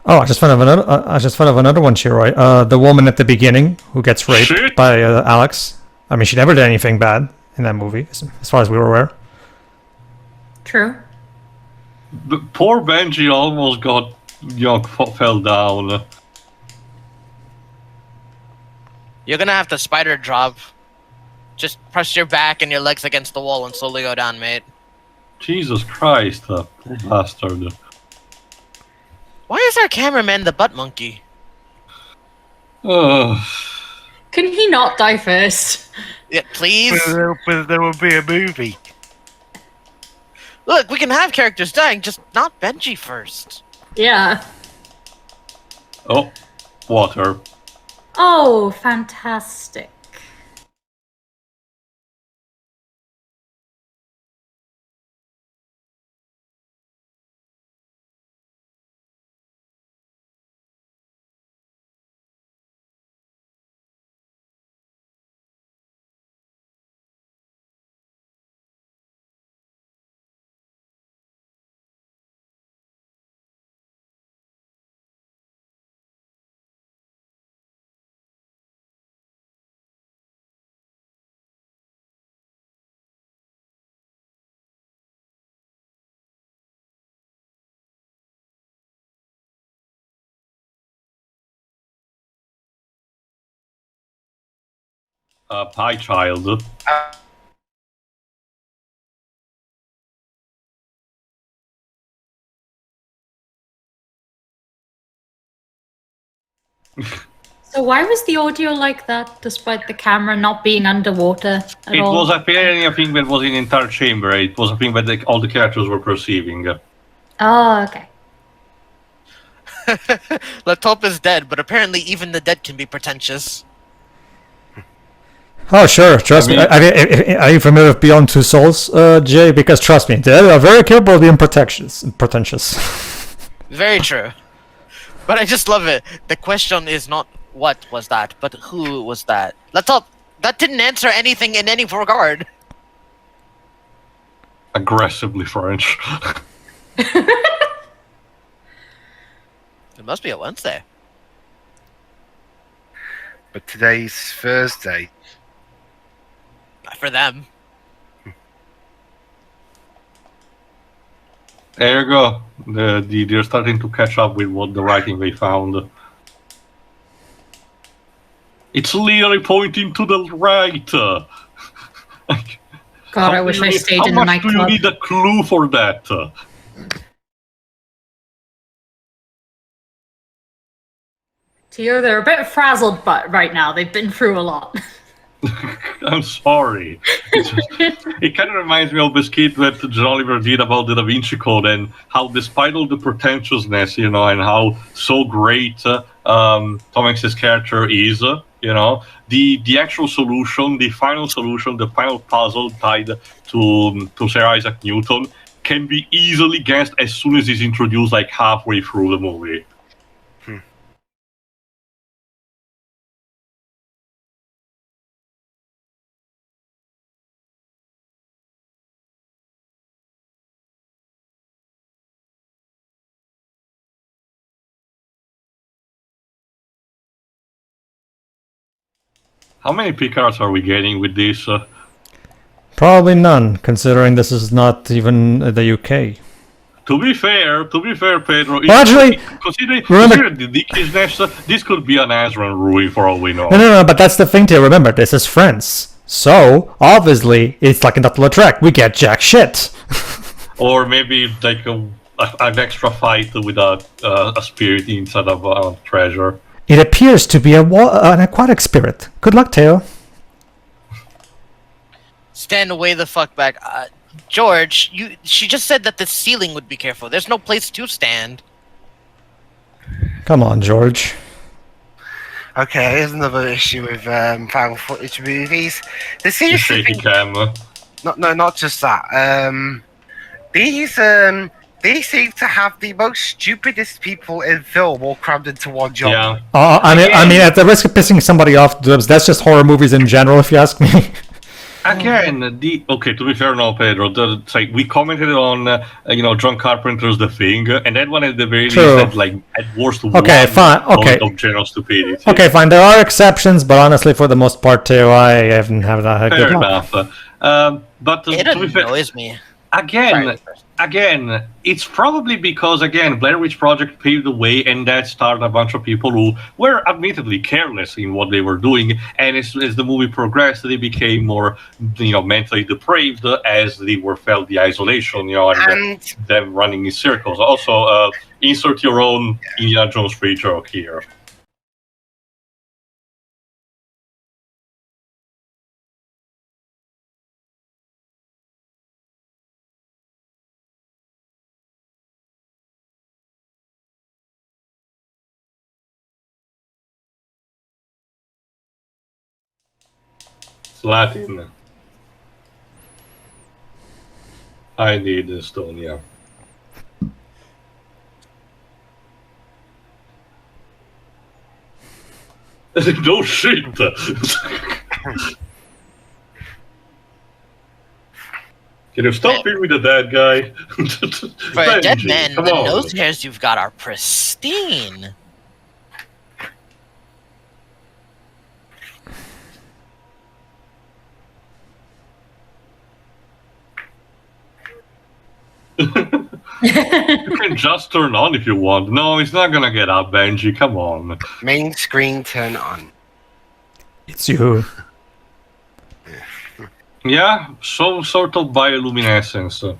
Oh, I just found another one, Shiroi. The woman at the beginning who gets raped by Alex. I mean, she never did anything bad in that movie, as far as we were aware. True. The poor Benji almost fell down. You're gonna have to spider drop. Just press your back and your legs against the wall and slowly go down, mate. Jesus Christ, poor bastard. Why is our cameraman the butt monkey? Can he not die first? Yeah, please. But there will be a movie. Look, we can have characters dying, just not Benji first. Yeah. Oh, water. Oh, fantastic. Pie Child. So why was the audio like that, despite the camera not being underwater at It all? was apparently a thing that was in the entire chamber. It was a thing that all the characters were perceiving. Oh, okay. Latop is dead, but apparently even the dead can be pretentious. Oh, sure. Trust me. Are you familiar with Beyond Two Souls, Jay? Because trust me, they are very capable of being pretentious. Very true. But I just love it. The question is not what was that, but who was that? Latop, that didn't answer anything in any regard. Aggressively French. It must be a Wednesday. But today's Thursday. For them. There you go. They're starting to catch up with what the writing they found. It's literally pointing to the right. God, I wish I stayed in the How much do you nightclub. need a clue for that? Tio, they're a bit frazzled, but right now they've been through a lot. I'm sorry. It kind of reminds me of the skit that John Oliver did about the Da Vinci Code and how, despite all the pretentiousness, and how so great Tom Hanks's character is, the actual solution, the final solution, the final puzzle tied to Sir Isaac Newton can be easily guessed as soon as he's introduced, like halfway through the movie. How many Picards are we getting with this? Probably none, considering this is not even the UK. To be fair, Pedro. Well, actually, considering the dickishness, this could be an Azran ruin for all we know. No, but that's the thing to remember. This is France. So, obviously, it's like in Doctor Lautrec. We get jack shit. Or maybe like an extra fight with a spirit inside of a treasure. It appears to be an aquatic spirit. Good luck, Teo. Stand away the fuck back. George, she just said that the ceiling would be careful. There's no place to stand. Come on, George. Okay, here's another issue with found footage movies. There seems to Shaky be camera. not just that. These seem to have the most stupidest people in film all crammed into one job. Yeah. I mean, at the risk of pissing somebody off, that's just horror movies in general, if you ask me. Again, to be fair, no, Pedro. We commented on, John Carpenter's The Thing, and that one at the very least had, at worst, Okay, fine. Okay. of general stupidity. Okay, fine. There are exceptions, but honestly, for the most part, too, I haven't had that good Fair luck. enough. But It to be fair, annoys me. Again, it's probably because, Blair Witch Project paved the way, and that started a bunch of people who were admittedly careless in what they were doing, and as the movie progressed, they became more, mentally depraved as they felt the isolation, and them running in circles. Also, insert your own Indiana Jones free joke here. Latin. I need Estonia. No shit! Can you stop being with the dead guy? For a dead Benji, man, come the on. nose hairs you've got are pristine. You can just turn on if you want. No, it's not gonna get up, Benji. Come on. Main screen turn on. It's you. Yeah, some sort of bioluminescence.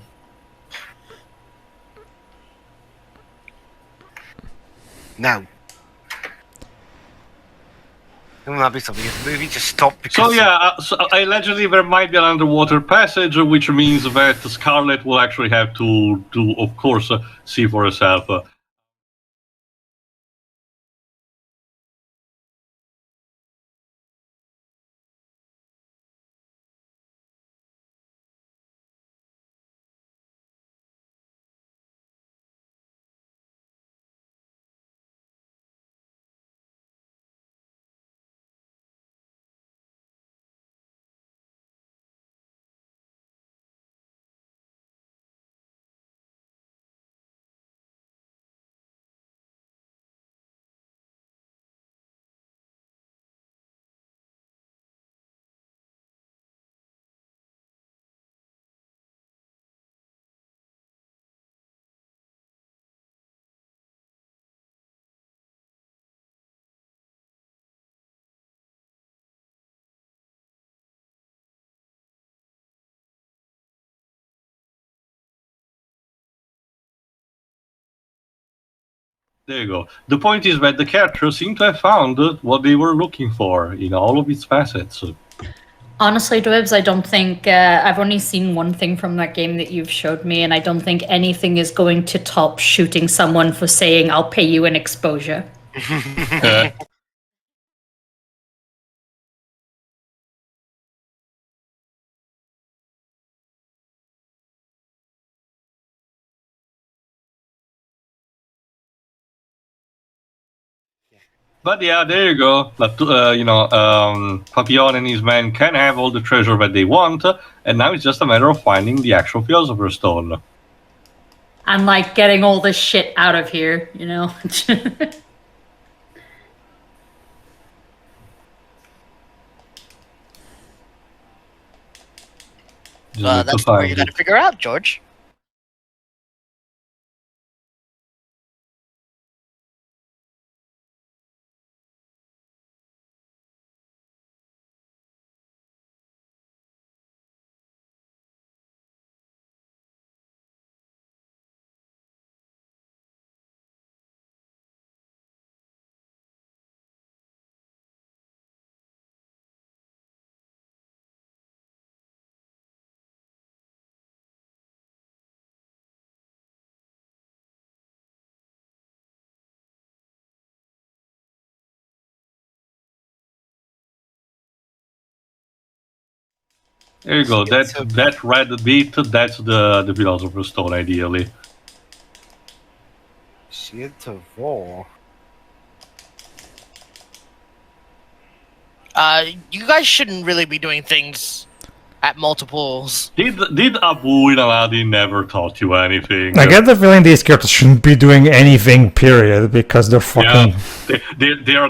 No. Wouldn't that be something? If the movie just stopped because... So yeah, allegedly there might be an underwater passage, which means that Scarlet will actually have to, of course, see for herself. There you go. The point is that the characters seem to have found what they were looking for in all of its facets. Honestly, Dwebs, I don't think I've only seen one thing from that game that you've showed me, and I don't think anything is going to top shooting someone for saying, "I'll pay you an exposure." But yeah, there you go. Papillon and his men can have all the treasure that they want, and now it's just a matter of finding the actual Philosopher's Stone. And like getting all this shit out of here, you know. That's what you got to figure out, George. There you go. That red bit, that's the Philosopher's Stone, ideally. Shit of war. You guys shouldn't really be doing things at multiples. Did Abu in Aladdin never taught you anything? I get the feeling these characters shouldn't be doing anything, period, because they're fucking... Yeah, they are...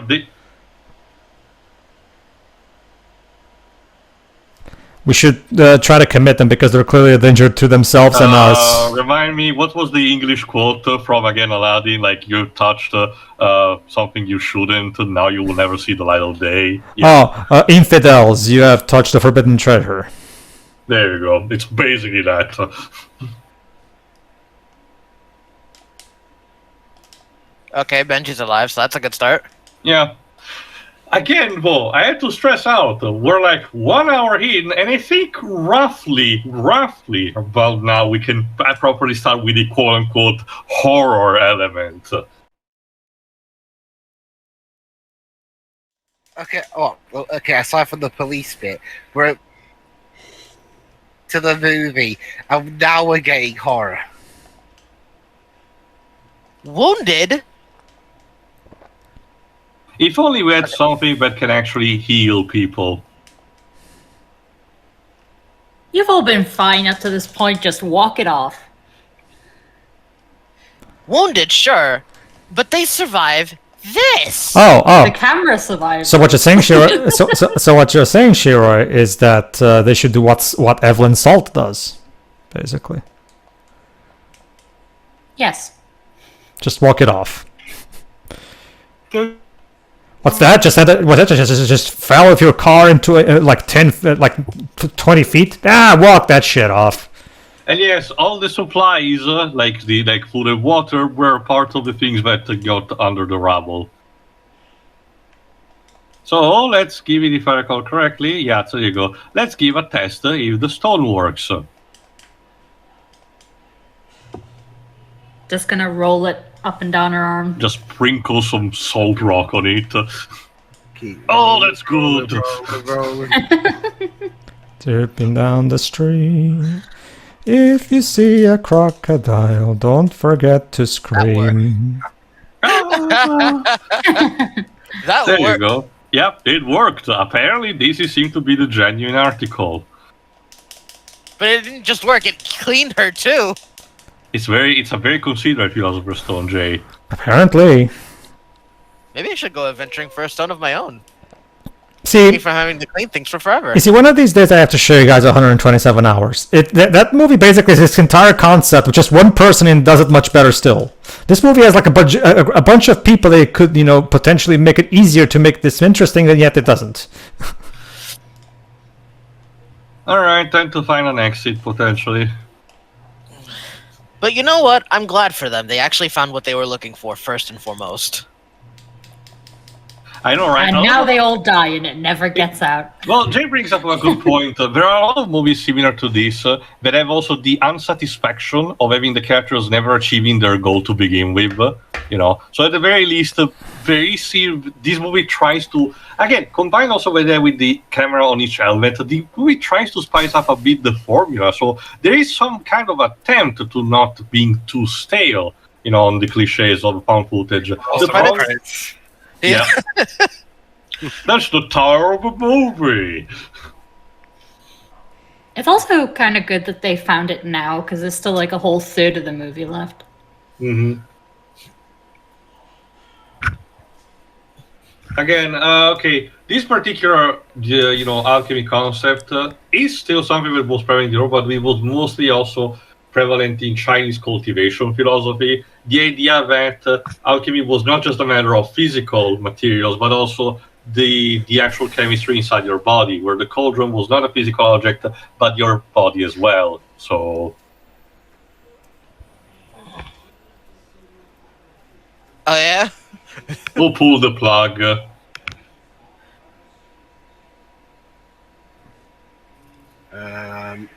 We should try to commit them because they're clearly a danger to themselves and us. Remind me, what was the English quote from, again, Aladdin? Like, you touched something you shouldn't, and now you will never see the light of day. Yeah. Oh, infidels, you have touched the forbidden treasure. There you go. It's basically that. Okay, Benji's alive, so that's a good start. Yeah. Again, though, I had to stress out, we're like 1 hour in, and I think roughly, about now we can properly start with the quote-unquote horror element. Okay, aside from the police bit, we're to the movie, and now we're getting horror. Wounded? If only we had something that can actually heal people. You've all been fine up to this point, just walk it off. Wounded, sure, but they survive this. Oh. The camera survived. So what you're saying, Shiro? so what you're saying, Shiro, is that they should do what Evelyn Salt does, basically. Yes. Just walk it off. What's that? Just fell with your car into like 20 feet? Ah, walk that shit off. And yes, all the supplies, like food and water, were part of the things that got under the rubble. So let's give it, if I recall correctly, yeah, so there you go. Let's give a test if the stone works. Just gonna roll it up and down her arm. Just sprinkle some salt rock on it. Keep Oh, that's good. rolling. Dripping down the stream. If you see a crocodile, don't forget to scream. That There you worked. go. Yep, it worked. Apparently, this seemed to be the genuine article. But it didn't just work, it cleaned her too. It's a very considerate philosopher's stone, Jay. Apparently. Maybe I should go adventuring for a stone of my own. See, Me for having to clean things for forever. you see, one of these days I have to show you guys 127 hours. That movie basically is its entire concept with just one person and does it much better still. This movie has like a bunch of people that could, potentially make it easier to make this interesting, and yet it doesn't. Alright, time to find an exit, potentially. But you know what? I'm glad for them. They actually found what they were looking for first and foremost. I know, right? And now they all die and it never gets out. Well, Jay brings up a good point. There are a lot of movies similar to this that have also the unsatisfaction of having the characters never achieving their goal to begin with. So at the very least, this movie tries to, again, combined also with the camera on each helmet, the movie tries to spice up a bit the formula. So there is some kind of attempt to not being too stale, on the cliches of found footage. Also, The problem- credits. Yeah. That's the title of a movie. It's also kind of good that they found it now, because there's still like a whole third of the movie left. Mm-hmm. Again, okay, this particular, alchemy concept is still something that was prevalent in Europe, but it was mostly also prevalent in Chinese cultivation philosophy. The idea that alchemy was not just a matter of physical materials, but also the actual chemistry inside your body, where the cauldron was not a physical object, but your body as well. So, Oh yeah? we'll pull the plug.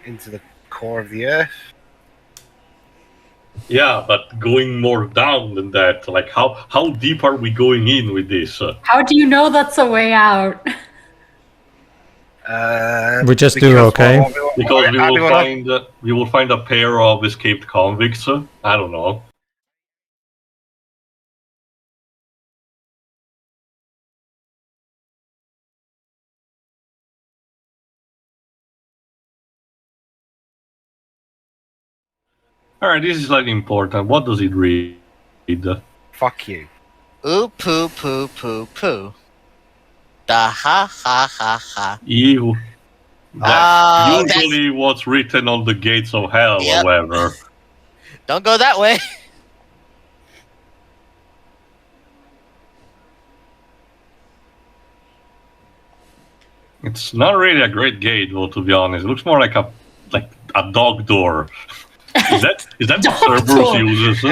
Into the core of the earth. Yeah, but going more down than that, like how deep are we going in with this? How do you know that's a way out? We just do, okay? Because we will find a pair of escaped convicts. I don't know. Alright, this is slightly important. What does it read? Fuck you. Ooh poo poo poo poo. Da ha ha ha ha. Ew. Oh, That's usually what's written on the gates of hell, Yep. however. Don't go that way. It's not really a great gate, though, to be honest. It looks more like a dog door. Is that what Dog Cerberus door. uses?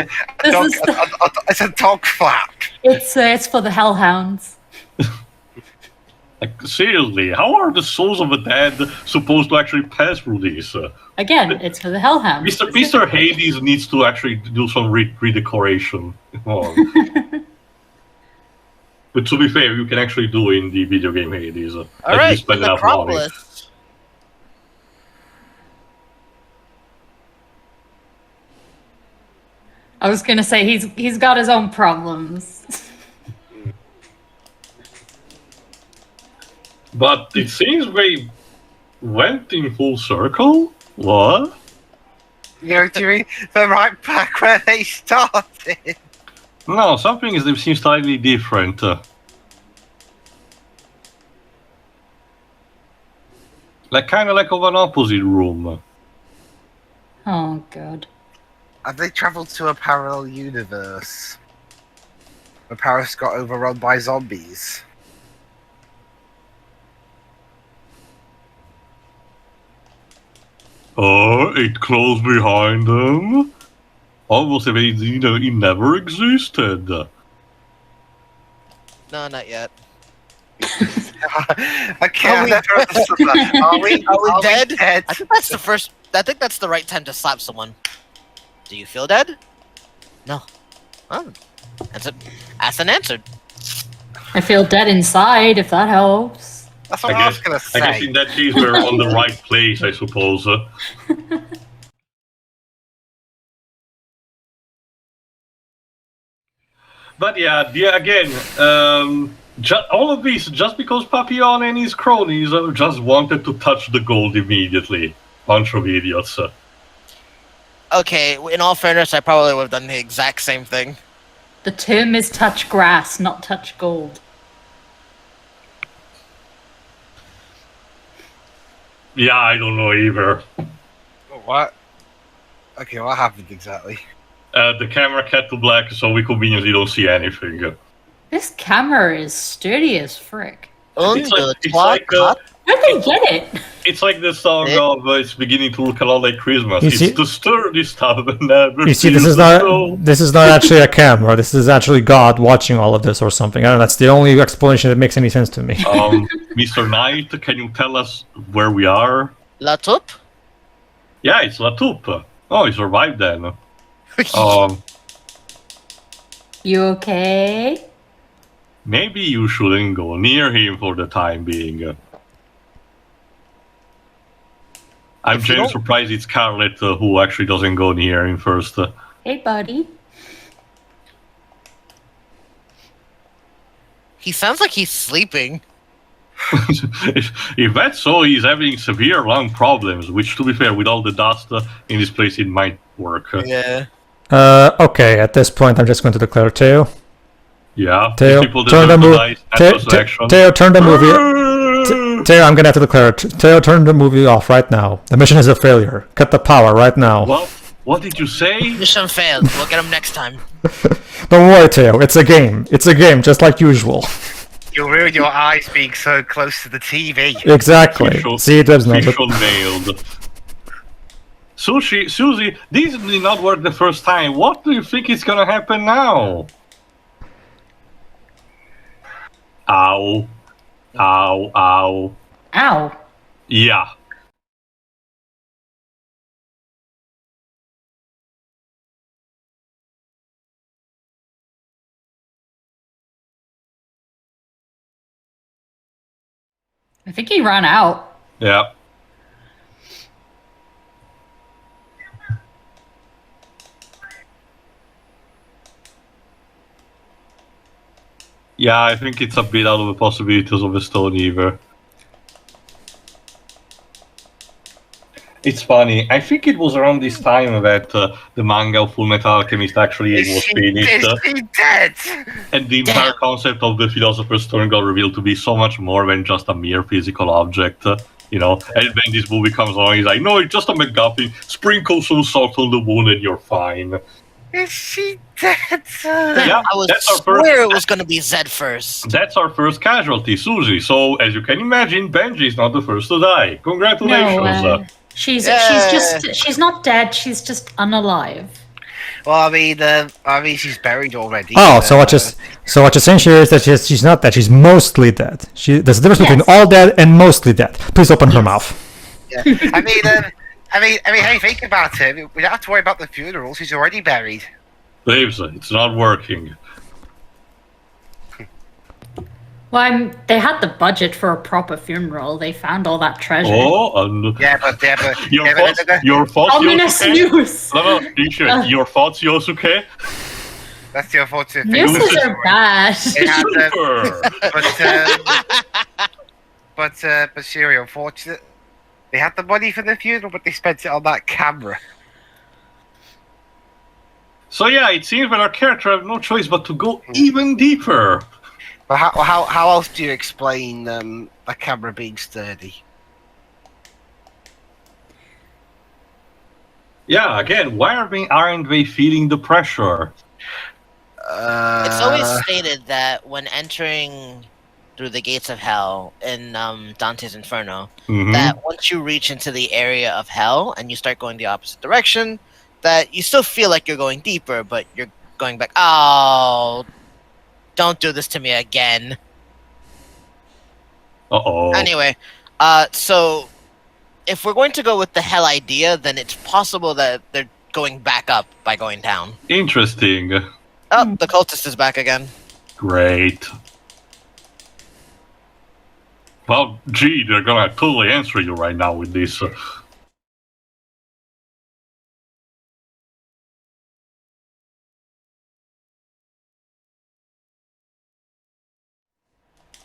It's a dog flap. It's for the hellhounds. Like, seriously, how are the souls of the dead supposed to actually pass through this? Again, it's for the hellhounds. Mr. Hades needs to actually do some redecoration. Oh. But to be fair, you can actually do in the video game Hades. All right, Necropolis. I was gonna say he's got his own problems. But it seems they went in full circle? What? You're doing the right back where they started. No, something seems slightly different. Kind of like of an opposite room. Oh god. Have they travelled to a parallel universe? Where Paris got overrun by zombies. It closed behind them. Almost as if it never existed. No, not yet. I can't never understood that. Are we dead? dead? I think that's the first. I think that's the right time to slap someone. Do you feel dead? No. Oh, asked and answered. I feel dead inside, if that helps. That's what I was gonna say. I guess in that case we're on the right place, I suppose. But yeah, again, all of this just because Papillon and his cronies just wanted to touch the gold immediately. Bunch of idiots. Okay, in all fairness, I probably would have done the exact same thing. The term is touch grass, not touch gold. Yeah, I don't know either. What? Okay, what happened exactly? The camera cut to black, so we conveniently don't see anything. This camera is sturdy as frick. It's like Where'd they get it? It's like the song of it's beginning to look a lot like Christmas. You It's see- the sturdy stuff that never You see, feels this is not actually a camera. This is actually God watching all of this or something. I don't know. That's the only explanation that makes any sense to me. Mr. Knight, can you tell us where we are? La Toupe? Yeah, it's La Toupe. Oh, he survived then. You okay? Maybe you shouldn't go near him for the time being. I'm If you very don't- surprised it's Scarlet who actually doesn't go near him first. Hey, buddy. He sounds like he's sleeping. if that's so, he's having severe lung problems, which, to be fair, with all the dust in this place, it might work. Yeah. Okay, at this point, I'm just going to declare Teo. Yeah, Teo, these people turn the deserve to movie. die. Natural selection. Teo, turn the movie. Teo, I'm gonna have to declare it. Teo, turn the movie off right now. The mission is a failure. Cut the power right now. What did you say? Mission failed. We'll get him next time. Don't worry, Teo. It's a game. It's a game, just like usual. You'll ruin your eyes being so close to the TV. Exactly. Official- See, it does not. official nailed. Susie, this did not work the first time. What do you think is gonna happen now? Ow. Ow, ow. Ow. Yeah. I think he ran out. Yeah. Yeah, I think it's a bit out of the possibilities of a stone either. It's funny. I think it was around this time that the manga of Full Metal Alchemist actually was finished. Is she dead? And the entire concept of the Philosopher's Stone got revealed to be so much more than just a mere physical object. You know, and when this movie comes along, he's like, no, it's just a MacGuffin. Sprinkle some salt on the wound and you're fine. Is she dead? Yeah, I was that's our swear it first. was going to be Zed first. That's our first casualty, Susie. So, as you can imagine, Benji is not the first to die. Congratulations. No, she's not dead. She's just unalive. Well, I mean, she's buried already. Oh, so what you're saying here is that she's not dead. She's mostly dead. There's a difference between all dead and mostly dead. Please open her mouth. Yeah. I mean, hey, think about it. We don't have to worry about the funeral. She's already buried. Babes, it's not working. Well, they had the budget for a proper funeral. They found all that treasure. Oh, and Yeah, but your thoughts, Ominous Yosuke? news. No, Yosuke, your thoughts, Yosuke? that's the unfortunate thing. Newses are bad. They had, Super. but Siri, unfortunate. They had the money for the funeral, but they spent it on that camera. So yeah, it seems that our character have no choice but to go even deeper. But how else do you explain the camera being sturdy? Yeah, again, why aren't they feeling the pressure? It's always stated that when entering through the gates of hell in Dante's Inferno, Mhm. that once you reach into the area of hell and you start going the opposite direction, that you still feel like you're going deeper, but you're going back. Oh, don't do this to me again. Uh-oh. Anyway, so if we're going to go with the hell idea, then it's possible that they're going back up by going down. Interesting. Oh, the cultist is back again. Great. Well, gee, they're gonna totally answer you right now with this.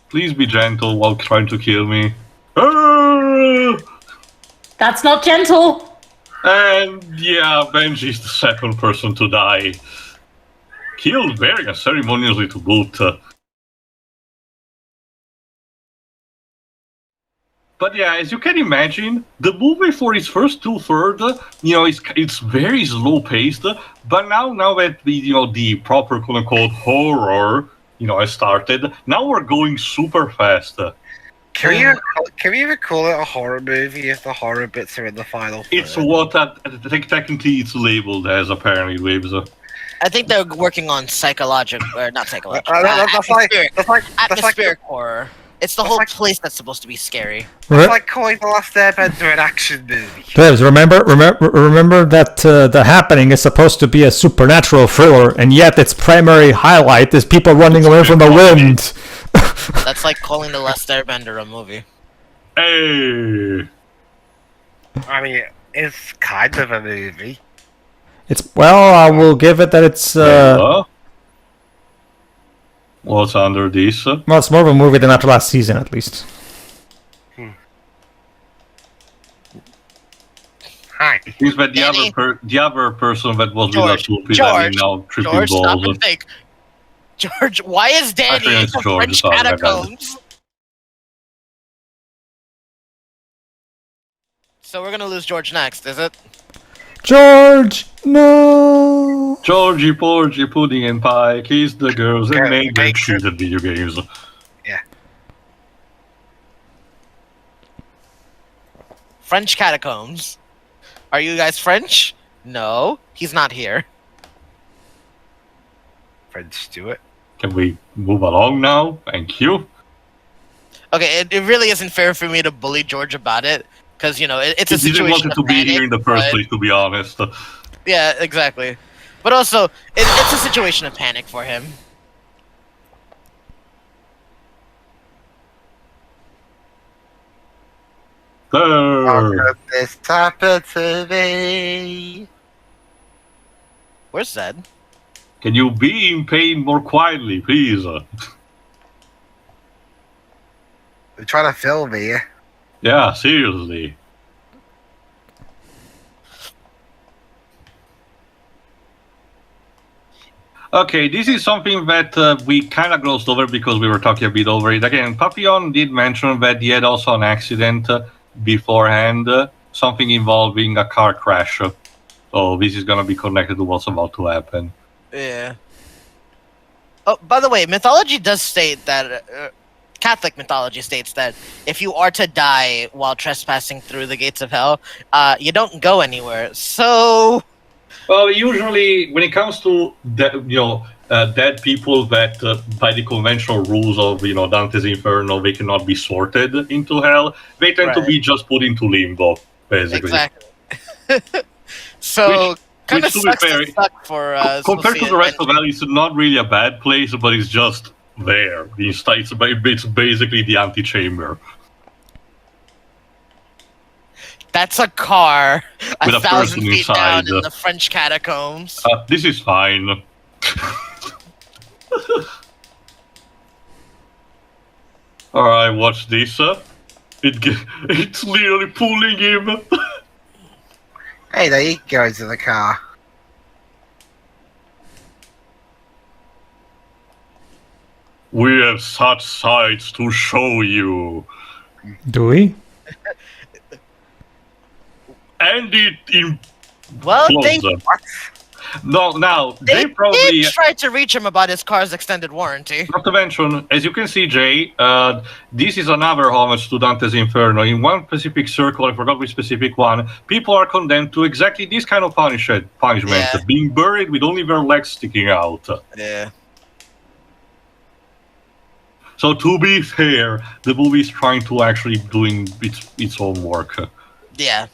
Please be gentle while trying to kill me. Ah! That's not gentle. And yeah, Benji's the second person to die. Killed very unceremoniously to boot. But yeah, as you can imagine, the movie for its first two-thirds, it's very slow-paced. But now that the proper quote-unquote horror, has started, now we're going super fast. Can we even call it a horror movie if the horror bits are in the final third? It's what technically it's labeled as, apparently, Waves. I think they're working on psychological, or not psychological. Atmospheric horror. It's the whole place that's supposed to be scary. It's like calling The Last Airbender an action movie. Devs, remember that The Happening is supposed to be a supernatural thriller, and yet its primary highlight is people running away from the wind. That's like calling The Last Airbender a movie. Hey! I mean, it's kind of a movie. I will give it that it's What's under this? well, it's more of a movie than after last season, at least. Hi. Seems that the other person that was with us will be having now tripping George, stop balls. and think. George, why is Danny Actually, in it's the George, French sorry, my bad. catacombs? So we're gonna lose George next, is it? George, no. Georgie, Porgy, Pudding and Pie kissed the girls and made them makes shoot at video games. French catacombs. Are you guys French? No, he's not here. Fred Stewart. Can we move along now? Thank you. Okay, it really isn't fair for me to bully George about it, because, it's a He didn't situation want it to of be panic, here in the first but- place, to be honest. Yeah, exactly. But also, it's a situation of panic for him. How There. could this happen to me? Where's Zed? Can you be in pain more quietly, please? They're trying to film me. Yeah, seriously. Okay, this is something that we kind of glossed over because we were talking a bit over it. Again, Papillon did mention that he had also an accident beforehand, something involving a car crash. So this is going to be connected to what's about to happen. Yeah. Oh, by the way, mythology does state that... Catholic mythology states that if you are to die while trespassing through the gates of hell, you don't go anywhere. So... Well, usually when it comes to dead people that, by the conventional rules of Dante's Inferno, they cannot be sorted into hell. They tend to be just put into limbo, basically. Exactly. So kind of which, to be sucks fair, to suck for compared to Sophia the rest of and- hell, it's not really a bad place, but it's just there. It's basically the antechamber. That's a car With a 1,000 person feet down inside. in the French catacombs. This is fine. Alright, watch this. It's literally pulling him. Hey, there he goes in the car. We have such sights to show you. Do we? And it in Well, closer. No, now, They Jay probably... did try to reach him about his car's extended warranty. Not to mention, as you can see, Jay, this is another homage to Dante's Inferno. In one specific circle, I forgot which specific one, people are condemned to exactly this kind of punishment, Yeah. being buried with only their legs sticking out. Yeah. So to be fair, the movie is trying to actually doing its own work. Yeah.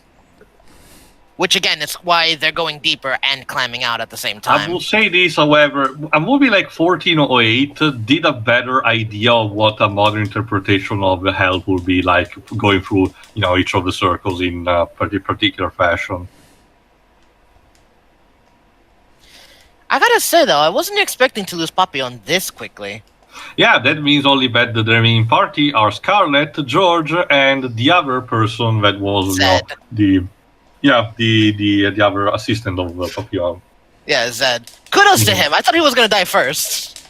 Which again is why they're going deeper and climbing out at the same I time. will say this, however, a movie like 1408 did a better idea of what a modern interpretation of the hell would be like, going through each of the circles in a particular fashion. I gotta say though, I wasn't expecting to lose Papillon this quickly. Yeah, that means only that the remaining party are Scarlet, George, and the other person that was Zed. the other assistant of Papillon. Yeah, Zed. Kudos to him. I thought he was gonna die first.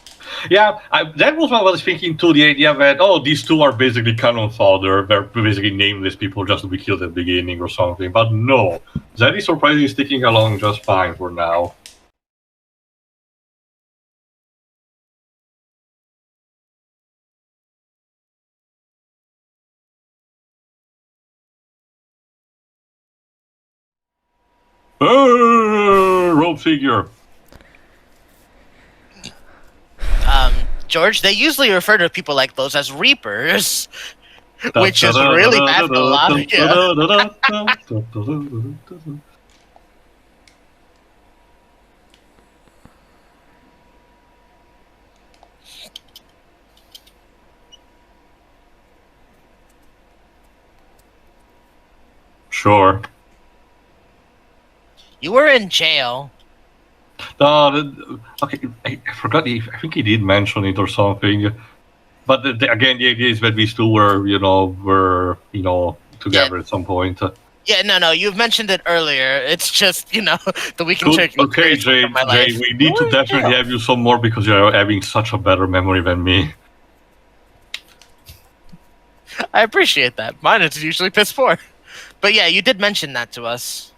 Yeah, that was what I was thinking too. The idea that these two are basically cannon fodder. They're basically nameless people just to be killed at the beginning or something. But no, Zed is surprisingly sticking along just fine for now. Rope figure. George, they usually refer to people like those as Reapers, which is really bad for Latvia. Sure. You were in jail. Okay, I forgot. I think he did mention it or something. But again, the idea is that these two were together at some point. Yeah, no, you've mentioned it earlier. It's just, the weekend trick. Okay, Jay, we need to definitely have you some more because you're having such a better memory than me. I appreciate that. Mine is usually piss poor. But yeah, you did mention that to us.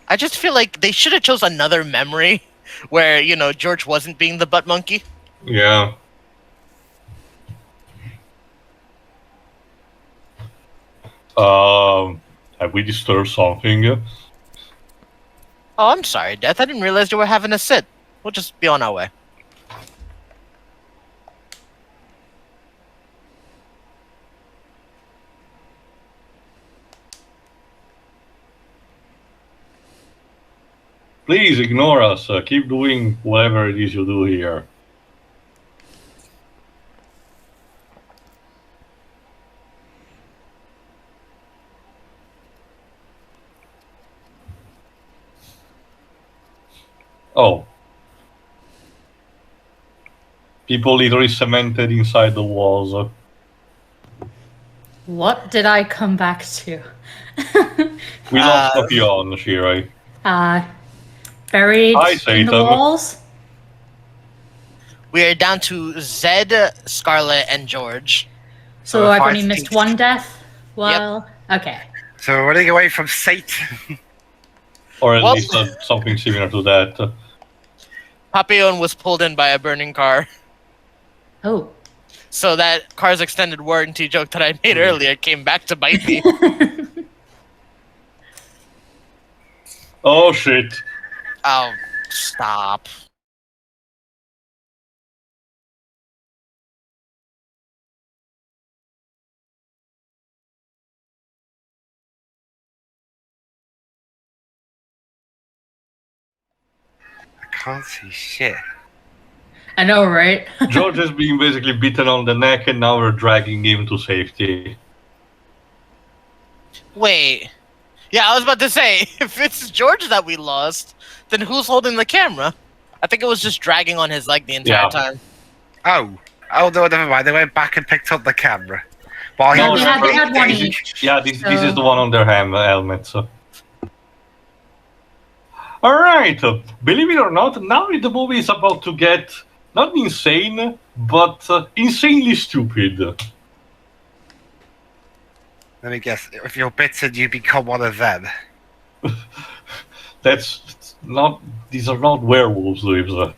I just feel like they should have chose another memory where, George wasn't being the butt monkey. Yeah. Have we disturbed something? Oh, I'm sorry, Death. I didn't realize you were having a sit. We'll just be on our way. Please ignore us. Keep doing whatever it is you do here. Oh. People literally cemented inside the walls. What did I come back to? We lost Papillon, Shirai. Buried Hi, in the Satan. walls? We are down to Zed, Scarlet, and George. So I've only five missed things. one death? Well, okay. So we're running away from Satan. Or at Well- least something similar to that. Papillon was pulled in by a burning car. Oh. So that car's extended warranty joke that I made earlier came back to bite me. Oh shit. Oh, stop. I can't see shit. I know, right? George has been basically beaten on the neck and now we're dragging him to safety. Wait. Yeah, I was about to say, if it's George that we lost, then who's holding the camera? I think it was just dragging on his leg the entire Yeah. time. Oh no, never mind. They went back and picked up the camera. While he No, was they had one engaging- each. Yeah, this So- is the one on their helmets. Alright, believe it or not, now the movie is about to get not insane, but insanely stupid. Let me guess. If you're bitten, you become one of them. That's not. These are not werewolves, Lives. Well,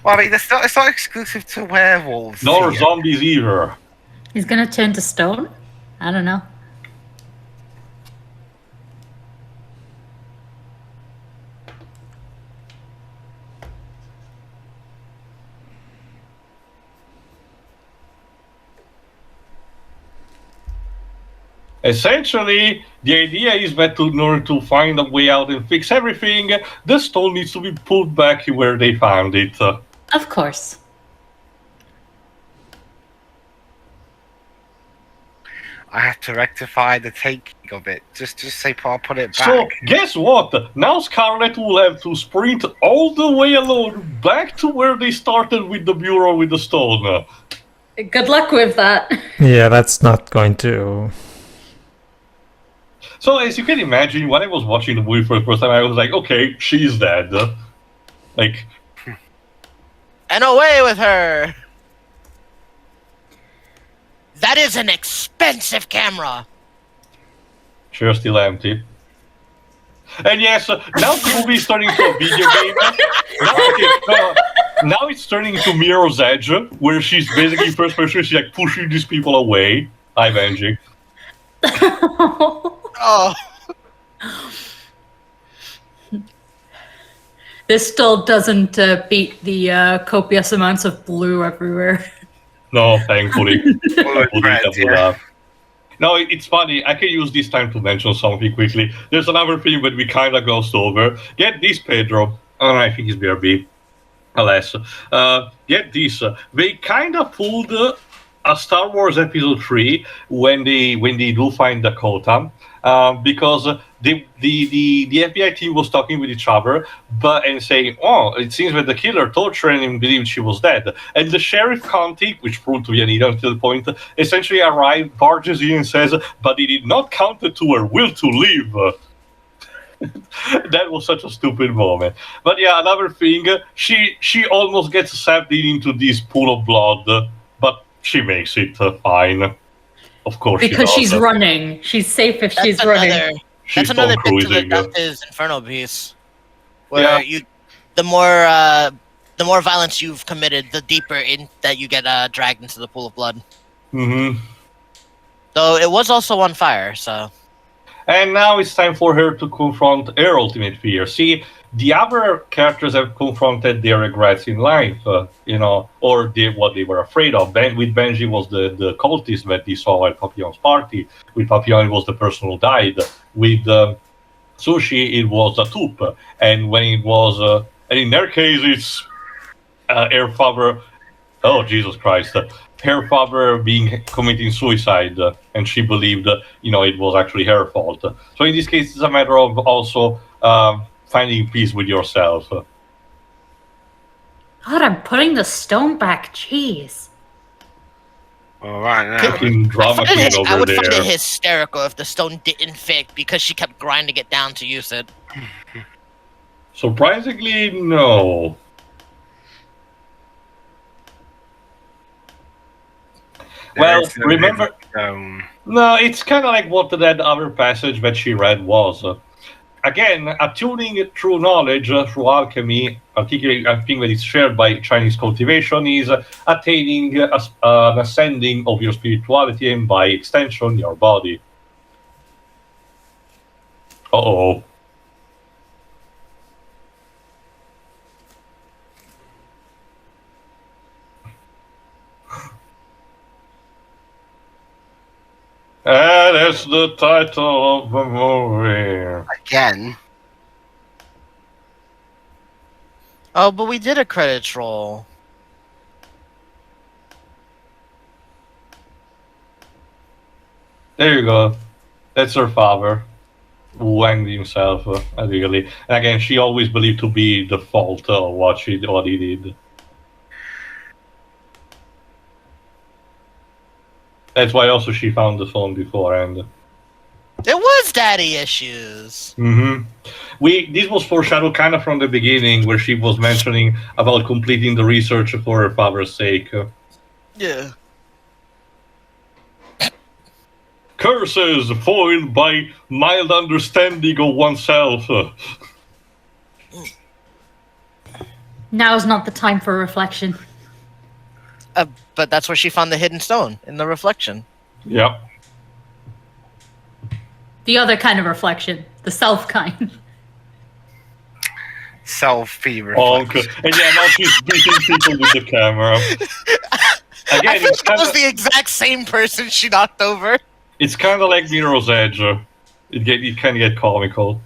I mean, it's not exclusive to werewolves. Nor here. zombies either. He's gonna turn to stone? I don't know. Essentially, the idea is that in order to find a way out and fix everything, the stone needs to be pulled back where they found it. Of course. I have to rectify the taking of it. Just say, I'll put it back. So, guess what? Now Scarlet will have to sprint all the way alone back to where they started with the bureau with the stone. Good luck with that. Yeah, that's not going to. So, as you can imagine, when I was watching the movie for the first time, I was like, okay, she's dead. Like, And away with her! That is an expensive camera! she's still empty. And yes, now the movie is turning into a video game. Now it's turning into Mirror's Edge, where she's basically first person, she's like pushing these people away. I'm Angie. Oh. This still doesn't beat the copious amounts of blue everywhere. No, thankfully. Red, yeah. No, it's funny. I can use this time to mention something quickly. There's another thing that we kind of glossed over. Get this, Pedro. Oh, I think it's BRB. Alas. Get this. They kind of fooled a Star Wars Episode 3 when they do find Dakota. Because the FBI team was talking with each other, and saying, "Oh, it seems that the killer tortured and believed she was dead." And the sheriff county, which proved to be Anita until the point, essentially arrived, barges in, and says, "But he did not count it to her will to live." That was such a stupid moment. But yeah, another thing, she almost gets zapped into this pool of blood, but she makes it fine. Of course, Because she she's does. running. She's safe if she's running. She's That's another Tom bit to the Cruising. Dante's Inferno piece, where Yeah. the more violence you've committed, the deeper in that you get dragged into the pool of blood. Mm-hmm. Though it was also on fire, so And now it's time for her to confront her ultimate fear. See, the other characters have confronted their regrets in life, or what they were afraid of. With Benji was the cultist that he saw at Papillon's party. With Papillon, it was the person who died. With Sushi, it was a tooth. And when it was, and in their case, it's her father. Oh, Jesus Christ. Her father committing suicide, and she believed, it was actually her fault. So in this case, it's a matter of also finding peace with yourself. God, I'm putting the stone back. Jeez. All right, now. Fucking drama queen I over would find there. it hysterical if the stone didn't fit because she kept grinding it down to use it. Surprisingly, no. Well, There is no remember... stone. No, it's kind of like what that other passage that she read was. Again, attuning true knowledge through alchemy, particularly I think that it's shared by Chinese cultivation, is attaining an ascending of your spirituality and by extension, your body. Uh-oh. That's the title of the movie. Again. Oh, but we did a credits roll. There you go. That's her father, who hanged himself illegally. And again, she always believed to be the fault of what he did. That's why also she found the phone beforehand. There was daddy issues. This was foreshadowed kind of from the beginning, where she was mentioning about completing the research for her father's sake. Yeah. Curses foiled by mild understanding of oneself. Now's not the time for reflection. But that's where she found the hidden stone, in the reflection. Yep. The other kind of reflection. The self kind. Selfie Okay. reflection. And yeah, now she's beating people with the camera. I Again, think it's that was kinda, the exact same person she knocked over. it's kind of like Mirror's Edge. It can get comical.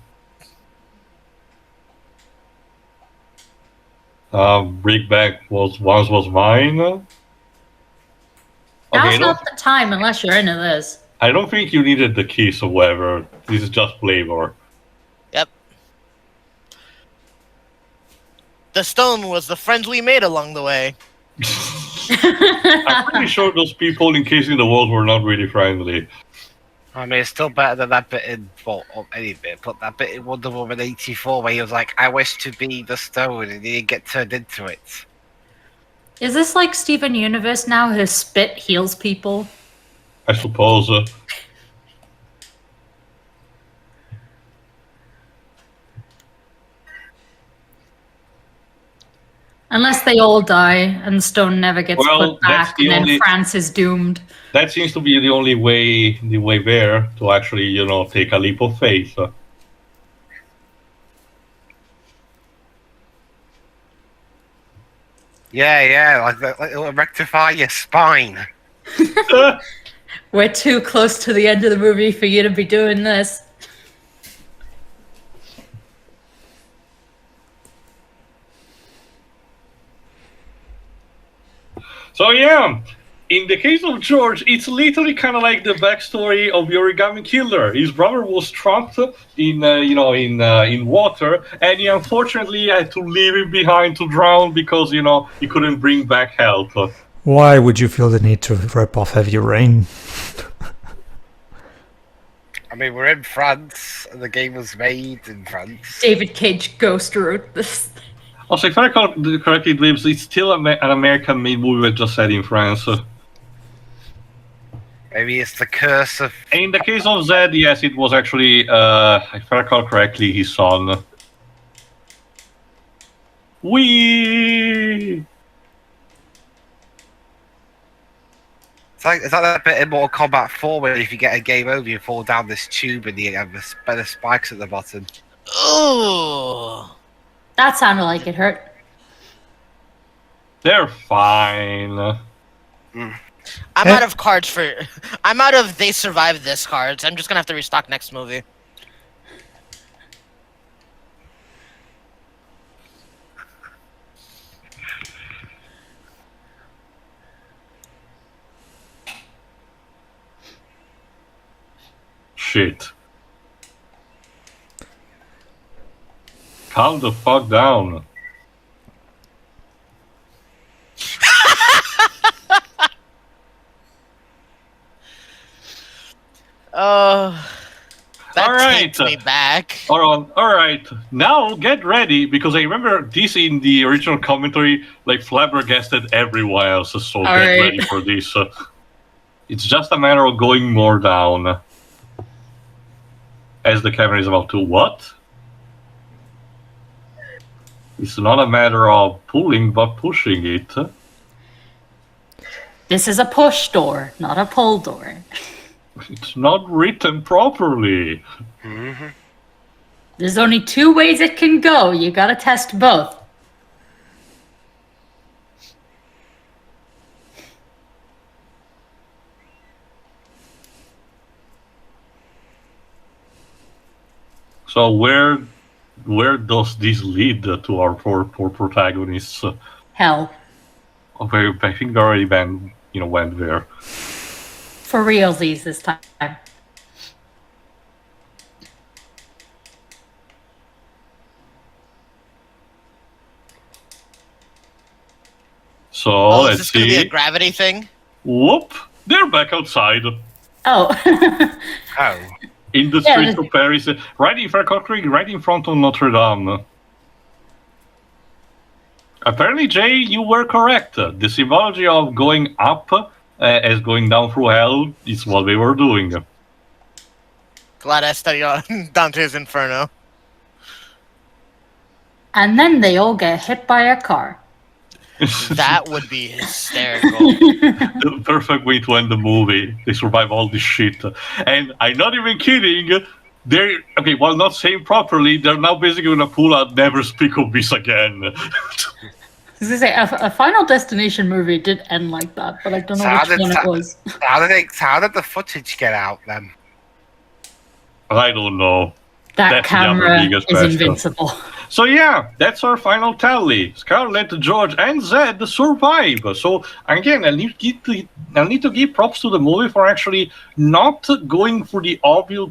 Bring back once was mine. Now's Okay, not the time unless you're into this. I don't think you needed the kiss or whatever. This is just flavor. Yep. The stone was the friends we made along the way. I'm pretty sure those people encasing the walls were not really friendly. I mean, it's still better than that bit in, well, any bit, but that bit in Wonder Woman 84 where he was like, I wish to be the stone, and he didn't get turned into it. Is this like Steven Universe now? His spit heals people? I suppose. Unless they all die and the stone never gets Well, put that's back, the and then only- France is doomed. That seems to be the only way there to actually, take a leap of faith. Yeah, like it'll rectify your spine. We're too close to the end of the movie for you to be doing this. So yeah, in the case of George, it's literally kind of like the backstory of the Origami Killer. His brother was trapped in water, and he unfortunately had to leave him behind to drown because he couldn't bring back help. Why would you feel the need to rip off Heavy Rain? I mean, we're in France, and the game was made in France. David Cage ghost wrote this. Also, if I recall correctly, Dibs, it's still an American-made movie that just set in France. Maybe it's the curse of... In the case of Zed, yes, it was actually, if I recall correctly, his son. Whee! It's like that bit in Mortal Kombat 4 where if you get a game over, you fall down this tube and you have the spikes at the bottom. Ooh. That sounded like it hurt. They're fine. I'm out of cards for... I'm out of They Survived This cards. I'm just gonna have to restock next movie. Shit. Calm the fuck down. Oh... That All right. takes me back. Alright, now get ready, because I remember this in the original commentary, like, flabbergasted everyone else, so get Alright. ready for this. It's just a matter of going more down. As the camera is about to what? It's not a matter of pulling, but pushing it. This is a push door, not a pull door. It's not written properly. There's only two ways it can go. You gotta test both. So where does this lead to our four protagonists? Hell. Okay, I think they already went there. For realsies this time. So Oh, is let's this gonna be a see. gravity thing? Whoop! They're back outside Oh. Oh. in the Yeah, streets of Paris, right in front of Notre Dame. Apparently, Jay, you were correct. The symbology of going up as going down through hell is what they were doing. Glad I studied on Dante's Inferno. And then they all get hit by a car. That would be hysterical. The perfect way to end the movie. They survive all this shit. And I'm not even kidding. They're, okay, while not saying properly, they're now basically going to pull out Never Speak of This Again. I was gonna say a Final Destination movie did end like that, but I don't know which one it was. How did the footage get out then? I don't know. That That's the other camera biggest is question. invincible. So yeah, that's our final tally. Scarlett, George, and Zed survive. So again, I need to give props to the movie for actually not going for the